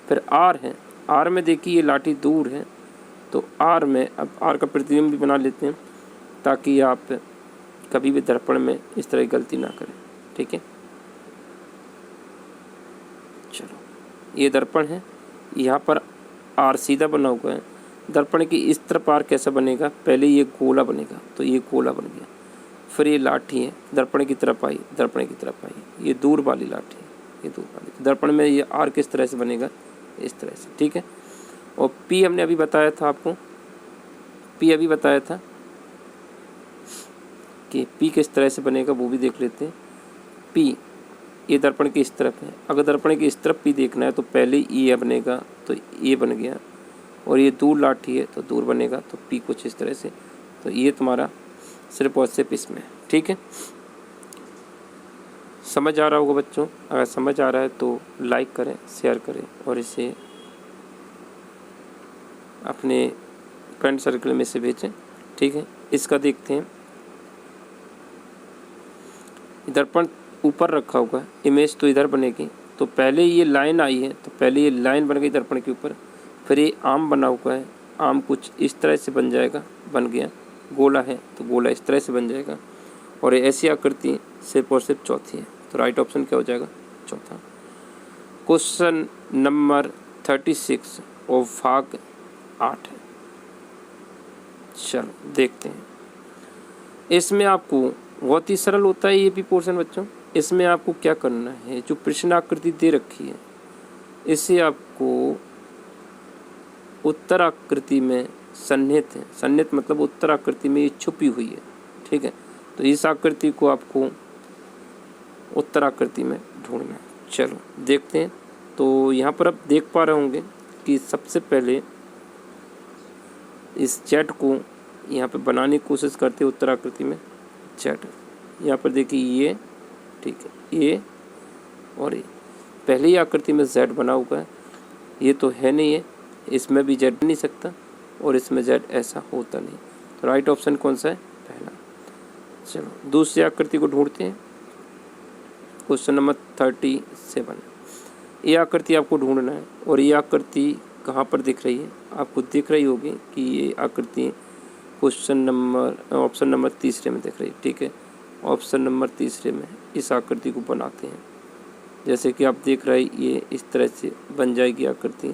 फिर आर है, आर में देखिए ये लाठी दूर है, तो आर में अब आर का प्रतिबिंब भी बना लेते हैं, ताकि आप कभी भी दर्पण में इस तरह की गलती ना करें। ठीक है, चलो ये दर्पण है, यहाँ पर आर सीधा बना हुआ है, दर्पण की इस तरफ आर कैसा बनेगा, पहले ये गोला बनेगा, तो ये गोला बन गया। फिर ये लाठी है, दर्पण की तरफ आई, दर्पण की तरफ आई, ये दूर वाली लाठी है, ये दूर वाली, दर्पण में ये आर किस तरह से बनेगा, इस तरह से। ठीक है, और पी हमने अभी बताया था आपको, पी अभी बताया था कि पी किस तरह से बनेगा, वो भी देख लेते हैं। पी ये दर्पण की इस तरफ है, अगर दर्पण की इस तरफ पी देखना है तो पहले ये बनेगा, तो ये बन गया, और ये दूर लाठी है तो दूर बनेगा, तो पी कुछ इस तरह से, तो ये तुम्हारा सिर्फ और सिर्फ इसमें। ठीक है, समझ आ रहा होगा बच्चों, अगर समझ आ रहा है तो लाइक करें, शेयर करें, और इसे अपने फ्रेंड सर्कल में से भेजें। ठीक है, इसका देखते हैं। दर्पण ऊपर रखा हुआ है, इमेज तो इधर बनेगी, तो पहले ये लाइन आई है तो पहले ये लाइन बन गई दर्पण के ऊपर, फिर ये आम बना हुआ है, आम कुछ इस तरह से बन जाएगा, बन गया। गोला है तो गोला इस तरह से बन जाएगा, और ये ऐसी आकृति सिर्फ और सिर्फ चौथी है, तो राइट ऑप्शन क्या हो जाएगा, चौथा। क्वेश्चन नंबर 36 और भाग 8 है। चलो देखते हैं, इसमें आपको बहुत ही सरल होता है ये भी पोर्शन बच्चों। इसमें आपको क्या करना है, जो प्रश्न आकृति दे रखी है इसे आपको उत्तर आकृति में सन्निहित है, सन्निहित मतलब उत्तर आकृति में ये छुपी हुई है। ठीक है, तो इस आकृति को आपको उत्तर आकृति में ढूंढना है। चलो देखते हैं, तो यहाँ पर आप देख पा रहे होंगे कि सबसे पहले इस जेड को यहाँ पे बनाने की कोशिश करते हैं उत्तर आकृति में, जेड यहाँ पर देखिए ये, ठीक है, ये और ये पहले ही आकृति में जेड बना हुआ है, ये तो है नहीं है, इसमें भी जेड नहीं सकता और इसमें जेड ऐसा होता नहीं, तो राइट ऑप्शन कौन सा है, पहला। चलो दूसरी आकृति को ढूंढते हैं। Question number 37। ये आकृति आपको ढूंढना है और ये आकृति कहाँ पर दिख रही है, आपको दिख रही होगी कि ये आकृति ऑप्शन नंबर तीसरे में दिख रही है। ठीक है, ऑप्शन नंबर तीसरे में इस आकृति को बनाते हैं। जैसे कि आप देख रहे हैं ये इस तरह से बन जाएगी आकृति।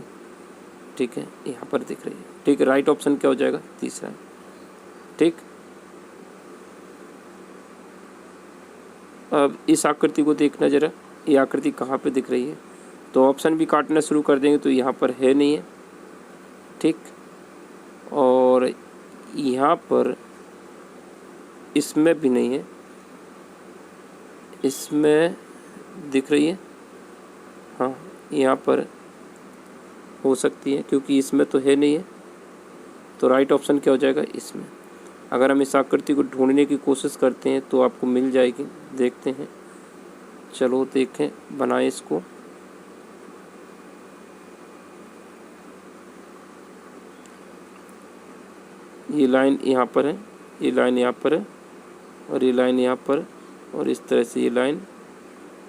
ठीक है, यहाँ पर दिख रही है। ठीक है, राइट ऑप्शन क्या हो जाएगा, तीसरा। ठीक, अब इस आकृति को देखना जरा, ये आकृति कहाँ पे दिख रही है। तो ऑप्शन भी काटना शुरू कर देंगे तो यहाँ पर है नहीं है। ठीक, और यहाँ पर इसमें भी नहीं है, इसमें दिख रही है, हाँ यहाँ पर हो सकती है क्योंकि इसमें तो है नहीं है। तो राइट ऑप्शन क्या हो जाएगा, इसमें। अगर हम इस आकृति को ढूंढने की कोशिश करते हैं तो आपको मिल जाएगी। देखते हैं, चलो देखें, बनाएं इसको। ये लाइन यहाँ पर है, ये लाइन यहाँ पर है और ये लाइन यहाँ पर, और इस तरह से ये लाइन,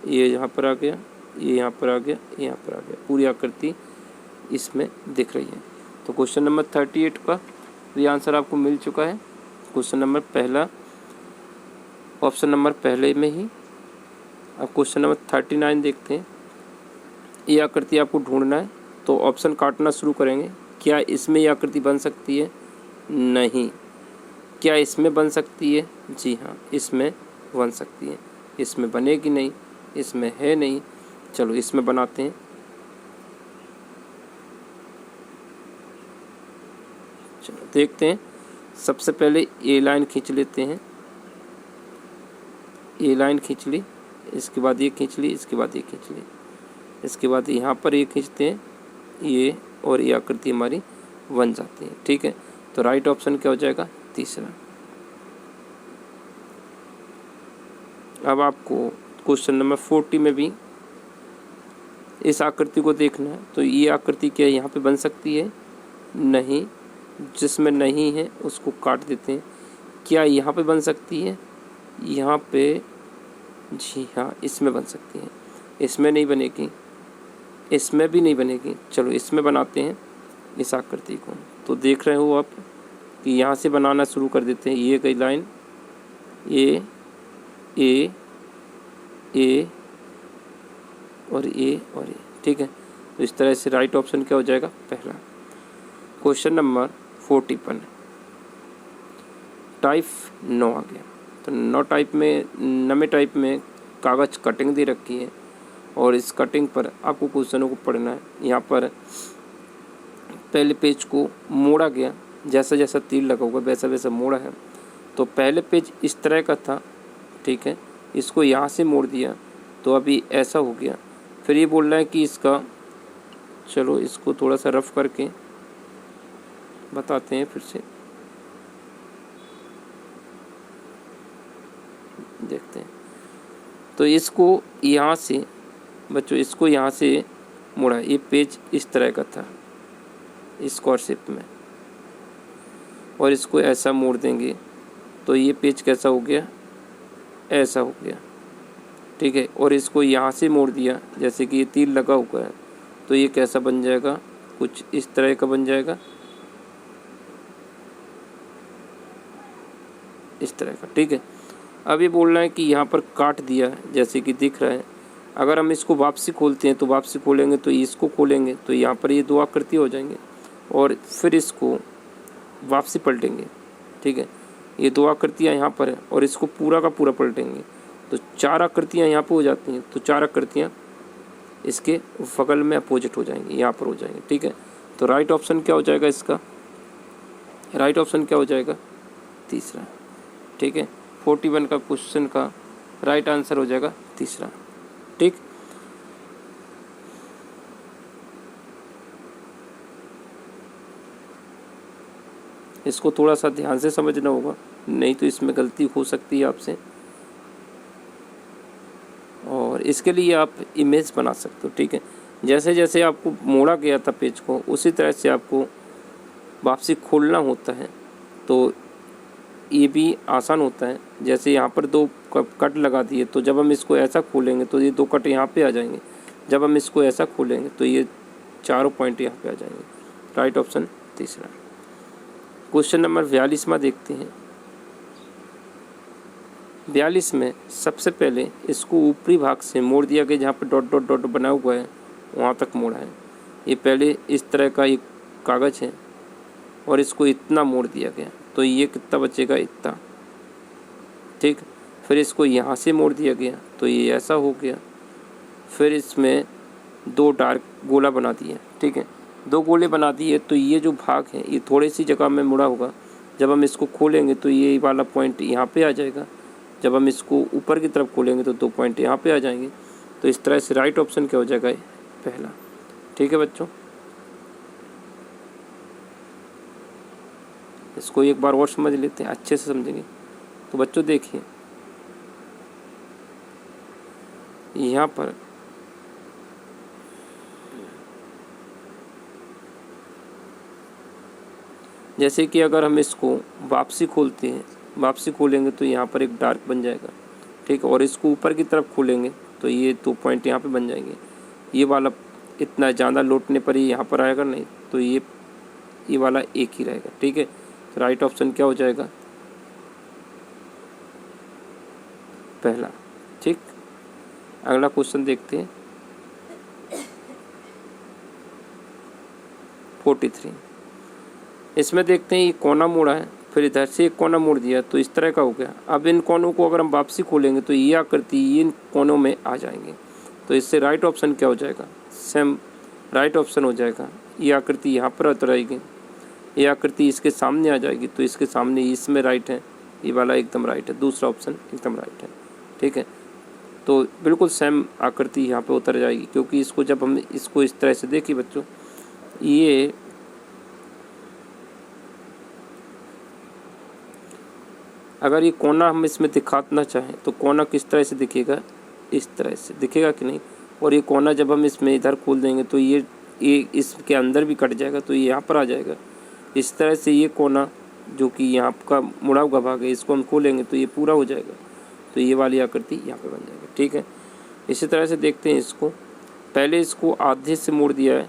ये यहाँ पर आ गया, ये यहाँ पर आ गया, ये यहाँ पर आ गया। पूरी आकृति इसमें दिख रही है। तो क्वेश्चन नंबर 38 का ये आंसर आपको मिल चुका है। क्वेश्चन नंबर पहला, ऑप्शन नंबर पहले में ही। अब क्वेश्चन नंबर 39 देखते हैं। ये आकृति आपको ढूंढना है तो ऑप्शन काटना शुरू करेंगे। क्या इसमें ये आकृति बन सकती है, नहीं। क्या इसमें बन सकती है, जी हाँ इसमें बन सकती है। इसमें बनेगी नहीं, इसमें है नहीं। चलो इसमें बनाते हैं। चलो देखते हैं। सबसे पहले ए लाइन खींच लेते हैं। ए लाइन खींच ली, इसके बाद ये खींच ली, इसके बाद ये खींच ली, इसके बाद यहाँ पर ये खींचते हैं ये, और ये आकृति हमारी बन जाती है। ठीक है, तो राइट ऑप्शन क्या हो जाएगा, तीसरा। अब आपको क्वेश्चन नंबर 40 में भी इस आकृति को देखना है। तो ये आकृति क्या यहाँ पे बन सकती है, नहीं। जिसमें नहीं है उसको काट देते हैं। क्या यहाँ पे बन सकती है, यहाँ पे, जी हाँ इसमें बन सकती है। इसमें नहीं बनेगी, इसमें भी नहीं बनेगी। चलो इसमें बनाते हैं इस आकृति को। तो देख रहे हो आप कि यहाँ से बनाना शुरू कर देते हैं। ये गई लाइन, ये ए ए और ए और ए। ठीक है, तो इस तरह से राइट ऑप्शन क्या हो जाएगा, पहला। क्वेश्चन नंबर 41, टाइप 9 आ गया। तो 9 टाइप में, 9वें टाइप में कागज़ कटिंग दे रखी है और इस कटिंग पर आपको क्वेश्चनों को पढ़ना है। यहाँ पर पहले पेज को मोड़ा गया, जैसा जैसा तीर लगा हुआ वैसा वैसा मोड़ा है। तो पहले पेज इस तरह का था, ठीक है, इसको यहाँ से मोड़ दिया तो अभी ऐसा हो गया। फिर ये बोल रहा है कि इसका, चलो इसको थोड़ा सा रफ करके बताते हैं फिर से, देखते हैं। तो इसको यहाँ से बच्चों, इसको यहाँ से मोड़ा। ये पेज इस तरह का था स्क्वायर शेप में, और इसको ऐसा मोड़ देंगे तो ये पेज कैसा हो गया, ऐसा हो गया। ठीक है, और इसको यहाँ से मोड़ दिया, जैसे कि ये तीर लगा हुआ है, तो ये कैसा बन जाएगा, कुछ इस तरह का बन जाएगा, इस तरह का। ठीक है, अब ये बोल रहा है कि यहाँ पर काट दिया जैसे कि दिख रहा है। अगर हम इसको वापसी खोलते हैं तो वापसी खोलेंगे तो इसको खोलेंगे तो यहाँ पर ये 2 आकृति हो जाएंगे, और फिर इसको वापसी पलटेंगे। ठीक है, ये 2 आकृतियाँ यहाँ पर है और इसको पूरा का पूरा पलटेंगे तो 4 आकृतियाँ यहाँ पर हो जाती हैं। तो 4 आकृतियाँ इसके बगल में अपोजिट हो जाएंगी, यहाँ पर हो जाएंगे। ठीक है, तो राइट ऑप्शन क्या हो जाएगा इसका, राइट ऑप्शन क्या हो जाएगा, तीसरा। ठीक है, 41 का क्वेश्चन का राइट आंसर हो जाएगा तीसरा। ठीक, इसको थोड़ा सा ध्यान से समझना होगा, नहीं तो इसमें गलती हो सकती है आपसे। और इसके लिए आप इमेज बना सकते हो। ठीक है, जैसे जैसे आपको मोड़ा गया था पेज को, उसी तरह से आपको वापसी खोलना होता है। तो ये भी आसान होता है। जैसे यहाँ पर दो कट लगा दिए, तो जब हम इसको ऐसा खोलेंगे तो ये दो कट यहाँ पे आ जाएंगे। जब हम इसको ऐसा खोलेंगे तो ये चारों पॉइंट यहाँ पे आ जाएंगे। राइट ऑप्शन तीसरा। क्वेश्चन नंबर 42वां देखते हैं। 42 में सबसे पहले इसको ऊपरी भाग से मोड़ दिया गया, जहाँ पर डॉट डॉट डॉट बना हुआ है वहाँ तक मोड़ा है। ये पहले इस तरह का एक कागज़ है और इसको इतना मोड़ दिया गया, तो ये कितना बचेगा, इतना। ठीक, फिर इसको यहाँ से मोड़ दिया गया तो ये ऐसा हो गया। फिर इसमें दो डार्क गोला बना दिया। ठीक है, दो गोले बना दिए, तो ये जो भाग है ये थोड़ी सी जगह में मुड़ा होगा। जब हम इसको खोलेंगे तो ये वाला पॉइंट यहाँ पे आ जाएगा। जब हम इसको ऊपर की तरफ खोलेंगे तो दो पॉइंट यहाँ पे आ जाएंगे। तो इस तरह से राइट ऑप्शन क्या हो जाएगा, पहला। ठीक है बच्चों, इसको एक बार और समझ लेते हैं, अच्छे से समझेंगे। तो बच्चों देखिए, यहाँ पर जैसे कि अगर हम इसको वापसी खोलते हैं, वापसी खोलेंगे तो यहाँ पर एक डार्क बन जाएगा। ठीक है, और इसको ऊपर की तरफ खोलेंगे तो ये दो पॉइंट यहाँ पे बन जाएंगे। ये वाला इतना ज़्यादा लौटने पर ही यहाँ पर आएगा, नहीं तो ये वाला एक ही रहेगा। ठीक है, तो राइट ऑप्शन क्या हो जाएगा, पहला। ठीक, अगला क्वेश्चन देखते हैं 43। इसमें देखते हैं ये कोना मोड़ा है, फिर इधर से एक कोना मोड़ दिया, तो इस तरह का हो गया। अब इन कोनों को अगर हम वापसी खोलेंगे तो ये आकृति इन कोनों में आ जाएंगे। तो इससे राइट ऑप्शन क्या हो जाएगा, सेम राइट ऑप्शन हो जाएगा। ये आकृति यहाँ पर उतर आएगी, ये आकृति इसके सामने आ जाएगी, तो इसके सामने इसमें राइट है, ये वाला एकदम राइट है, दूसरा ऑप्शन एकदम राइट है। ठीक है, तो बिल्कुल सेम आकृति यहाँ पे उतर जाएगी, क्योंकि इसको जब हम इसको इस तरह से देखिए बच्चों, ये अगर ये कोना हम इसमें दिखाना चाहें तो कोना किस तरह से दिखेगा, इस तरह से दिखेगा कि नहीं। और ये कोना जब हम इसमें इधर खोल देंगे तो ये इसके अंदर भी कट जाएगा, तो ये यहाँ पर आ जाएगा। इस तरह से ये कोना जो कि यहाँ का मुड़ा हुआ भाग है, इसको हम खोलेंगे तो ये पूरा हो जाएगा, तो ये वाली आकृति यहाँ पे बन जाएगी। ठीक है, इसी तरह से देखते हैं इसको। पहले इसको आधे से मोड़ दिया है,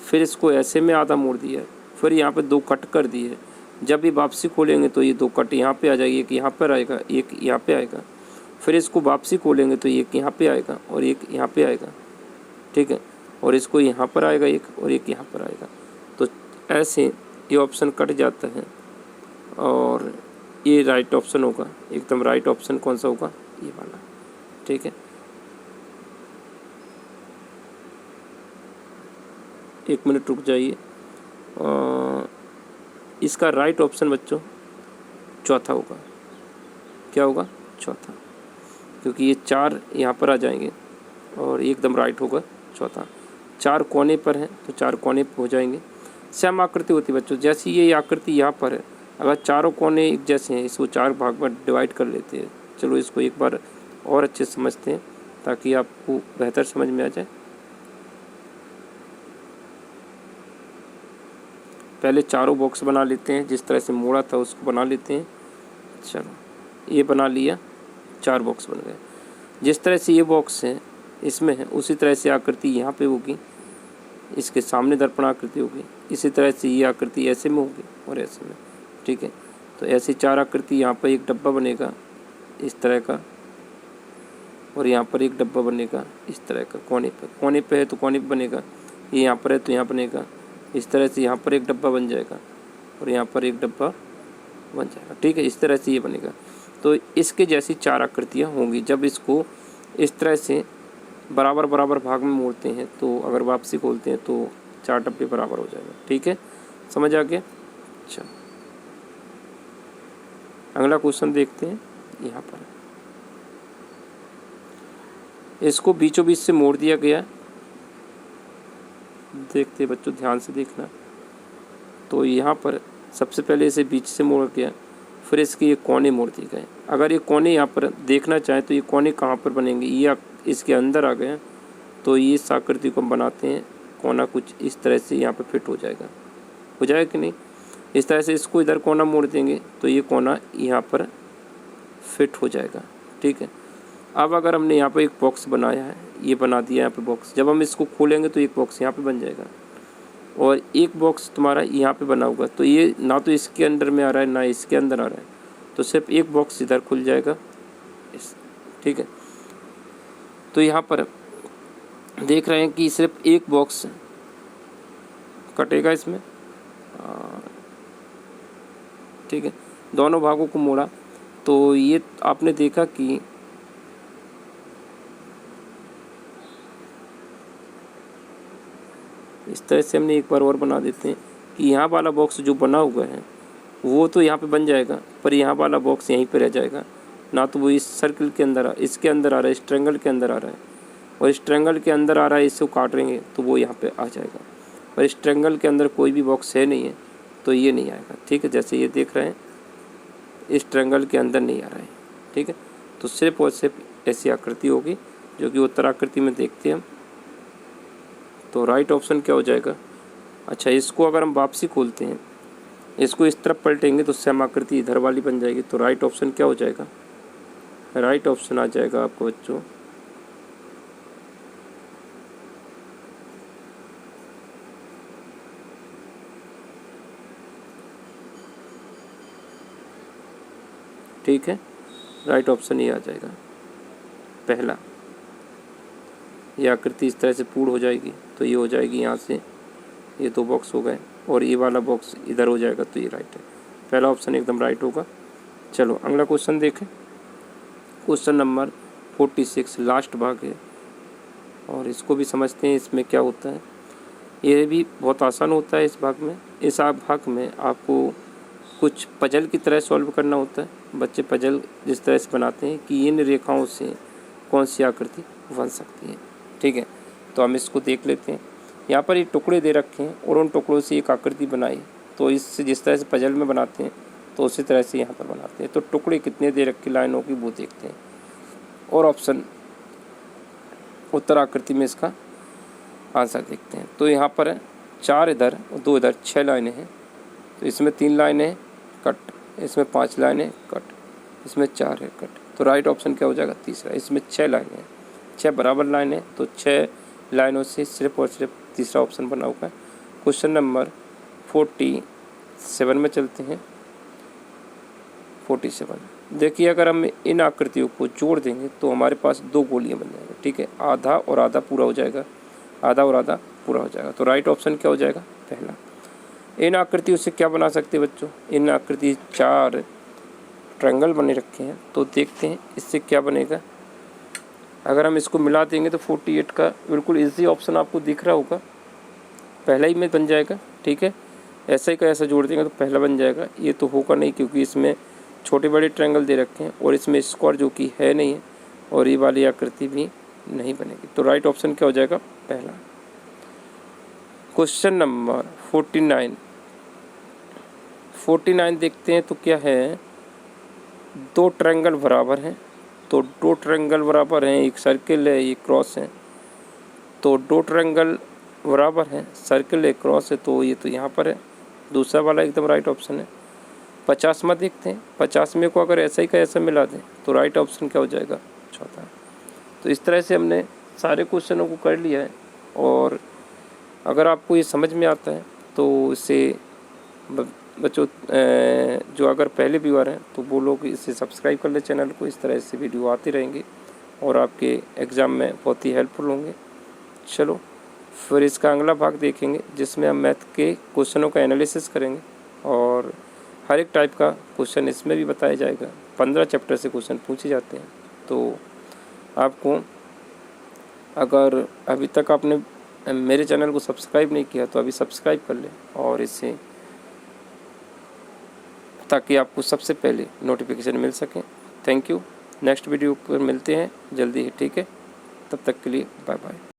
फिर इसको ऐसे में आधा मोड़ दिया है, फिर यहाँ पे दो कट कर दिए है। जब ये वापसी खोलेंगे तो ये दो कट यहाँ पे आ जाएगी, एक यहाँ पर आएगा, एक यहाँ पे आएगा। फिर इसको वापसी खोलेंगे तो एक यहाँ पे आएगा और एक यहाँ पे आएगा। ठीक है, और इसको यहाँ पर आएगा एक, और एक यहाँ पर आएगा। तो ऐसे ये ऑप्शन कट जाता है और ये राइट ऑप्शन होगा, एकदम राइट ऑप्शन कौन सा होगा, ये वाला। ठीक है, एक मिनट रुक जाइए। इसका राइट ऑप्शन बच्चों चौथा होगा। क्या होगा, चौथा, क्योंकि ये चार यहाँ पर आ जाएंगे और एकदम राइट होगा चौथा। चार कोने पर हैं तो चार कोने पर हो जाएंगे। सेम आकृति होती है बच्चों, जैसी ये आकृति यहाँ पर है, अगर चारों कोने एक जैसे हैं, इसको चार भाग में डिवाइड कर लेते हैं। चलो इसको एक बार और अच्छे से समझते हैं ताकि आपको बेहतर समझ में आ जाए। पहले चारों बॉक्स बना लेते हैं, जिस तरह से मोड़ा था उसको बना लेते हैं। चलो ये बना लिया, चार बॉक्स बन गए। जिस तरह से ये बॉक्स है इसमें है, उसी तरह से आकृति यहाँ पे होगी, इसके सामने दर्पण आकृति होगी। इसी तरह से ये आकृति ऐसे में होगी और ऐसे में। ठीक है, तो ऐसे चार आकृति, यहाँ पर एक डब्बा बनेगा इस तरह का, और यहाँ पर एक डब्बा बनेगा इस तरह का कोने पे। कोने पे है तो कोने पे बनेगा, ये यहाँ पर है तो यहाँ बनेगा। इस तरह से यहाँ पर एक डब्बा बन जाएगा और यहाँ पर एक डब्बा बन जाएगा। ठीक है, इस तरह से ये बनेगा। तो इसके जैसी चार आकृतियाँ होंगी। जब इसको इस तरह से बराबर बराबर भाग में मोड़ते हैं तो अगर वापसी खोलते हैं तो चार डब्बे बराबर हो जाएगा। ठीक है, समझ आ गया। अच्छा, अगला क्वेश्चन देखते हैं। यहाँ पर इसको बीचों बीच से मोड़ दिया गया, देखते हैं बच्चों, ध्यान से देखना। तो यहाँ पर सबसे पहले इसे बीच से मोड़ गया, फिर इसके ये कोने मोड़ दिए गए। अगर ये कोने यहाँ पर देखना चाहें तो ये कोने कहाँ पर बनेंगे, ये इसके अंदर आ गए, तो ये इस आकृति को हम बनाते हैं। कोना कुछ इस तरह से यहाँ पर फिट हो जाएगा कि नहीं। इस तरह से इसको इधर कोना मोड़ देंगे तो ये कोना यहाँ पर फिट हो जाएगा। ठीक है, अब अगर हमने यहाँ पर एक बॉक्स बनाया है, ये बना दिया यहाँ पे बॉक्स, जब हम इसको खोलेंगे तो एक बॉक्स यहाँ पे बन जाएगा और एक बॉक्स तुम्हारा यहाँ पे बना होगा। तो ये ना तो इसके अंदर में आ रहा है ना इसके अंदर आ रहा है, तो सिर्फ एक बॉक्स इधर खुल जाएगा। ठीक है, तो यहाँ पर देख रहे हैं कि सिर्फ एक बॉक्स कटेगा इसमें। ठीक है, दोनों भागों को मोड़ा तो ये आपने देखा कि इस तरह से हमने एक बार और बना देते हैं कि यहाँ वाला बॉक्स जो बना हुआ है वो तो यहाँ पे बन जाएगा, पर यहाँ वाला बॉक्स यहीं पे रह जाएगा। ना तो वो इस सर्कल के अंदर इसके अंदर आ रहा है, इस ट्रायंगल के अंदर आ रहा है, और इस ट्रायंगल के अंदर आ रहा है, इसको काटेंगे तो वो यहाँ पे आ जाएगा। और इस ट्रायंगल के अंदर कोई भी बॉक्स है नहीं है तो ये नहीं आएगा। ठीक है, जैसे ये देख रहे हैं इस ट्रायंगल के अंदर नहीं आ रहा है। ठीक है, तो सिर्फ और सिर्फ ऐसी आकृति होगी जो कि उत्तर आकृति में देखते हैं हम। तो राइट ऑप्शन क्या हो जाएगा? अच्छा, इसको अगर हम वापसी खोलते हैं, इसको इस तरफ पलटेंगे तो सम आकृति इधर वाली बन जाएगी। तो राइट ऑप्शन क्या हो जाएगा? राइट ऑप्शन आ जाएगा आपको बच्चों ठीक है, राइट ऑप्शन ये आ जाएगा पहला। ये आकृति इस तरह से पूर्ण हो जाएगी तो ये हो जाएगी यहाँ से, ये दो बॉक्स हो गए और ये वाला बॉक्स इधर हो जाएगा तो ये राइट है। पहला ऑप्शन एकदम राइट होगा। चलो अगला क्वेश्चन देखें। क्वेश्चन नंबर 46 लास्ट भाग है और इसको भी समझते हैं इसमें क्या होता है। ये भी बहुत आसान होता है इस भाग में। इस भाग में आपको कुछ पजल की तरह सॉल्व करना होता है। बच्चे पजल जिस तरह से बनाते हैं कि इन रेखाओं से कौन सी आकृति बन सकती है। ठीक है, तो हम इसको देख लेते हैं। यहाँ पर ये टुकड़े दे रखे हैं और उन टुकड़ों से एक आकृति बनाई, तो इससे जिस तरह से पजल में बनाते हैं तो उसी तरह से यहाँ पर बनाते हैं। तो टुकड़े कितने दे रखे लाइनों की वो देखते हैं और ऑप्शन उत्तर आकृति में इसका आंसर देखते हैं। तो यहाँ पर 4 इधर और 2 इधर 6 लाइनें हैं। तो इसमें 3 लाइनें कट, इसमें 5 लाइनें कट, इसमें 4 है कट। तो राइट ऑप्शन क्या हो जाएगा? तीसरा। इसमें 6 लाइनें हैं, 6 बराबर लाइनें, तो 6 लाइनों से सिर्फ और सिर्फ तीसरा ऑप्शन बना हुआ है। क्वेश्चन नंबर 47 में चलते हैं। 47 देखिए, अगर हम इन आकृतियों को जोड़ देंगे तो हमारे पास 2 गोलियां बन जाएंगी। ठीक है, आधा और आधा पूरा हो जाएगा, आधा और आधा पूरा हो जाएगा। तो राइट ऑप्शन क्या हो जाएगा? पहला। इन आकृतियों से क्या बना सकते हैं बच्चों? इन आकृति 4 ट्रायंगल बने रखे हैं, तो देखते हैं इससे क्या बनेगा। अगर हम इसको मिला देंगे तो 48 का बिल्कुल इजी ऑप्शन आपको दिख रहा होगा, पहला ही में बन जाएगा। ठीक है, ऐसा ही का ऐसा जोड़ देंगे तो पहला बन जाएगा। ये तो होगा नहीं क्योंकि इसमें छोटे बड़े ट्रायंगल दे रखे हैं और इसमें स्क्वायर जो कि है नहीं है, और ये वाली आकृति भी नहीं बनेगी। तो राइट ऑप्शन क्या हो जाएगा? पहला। क्वेश्चन नंबर 49 देखते हैं। तो क्या है, 2 ट्रायंगल बराबर हैं, तो 2 ट्रायंगल बराबर हैं, एक सर्किल है, एक क्रॉस है। तो 2 ट्रायंगल बराबर हैं, सर्किल है, क्रॉस है, तो ये तो यहाँ पर है। दूसरा वाला एकदम राइट ऑप्शन है। 50वां देखते हैं। 50वें को अगर ऐसा ही का ऐसा मिला दें तो राइट ऑप्शन क्या हो जाएगा? चौथा। तो इस तरह से हमने सारे क्वेश्चनों को कर लिया है, और अगर आपको ये समझ में आता है तो इसे बच्चों जो अगर पहले व्यूअर हैं तो वो लोग इसे सब्सक्राइब कर ले चैनल को। इस तरह से वीडियो आती रहेंगी और आपके एग्ज़ाम में बहुत ही हेल्पफुल होंगे। चलो फिर इसका अगला भाग देखेंगे जिसमें हम मैथ के क्वेश्चनों का एनालिसिस करेंगे और हर एक टाइप का क्वेश्चन इसमें भी बताया जाएगा। 15 चैप्टर से क्वेश्चन पूछे जाते हैं। तो आपको अगर अभी तक आपने मेरे चैनल को सब्सक्राइब नहीं किया तो अभी सब्सक्राइब कर लें और इससे ताकि आपको सबसे पहले नोटिफिकेशन मिल सके। Thank you. नेक्स्ट वीडियो पर मिलते हैं जल्दी ही। ठीक है, तब तक के लिए बाय बाय।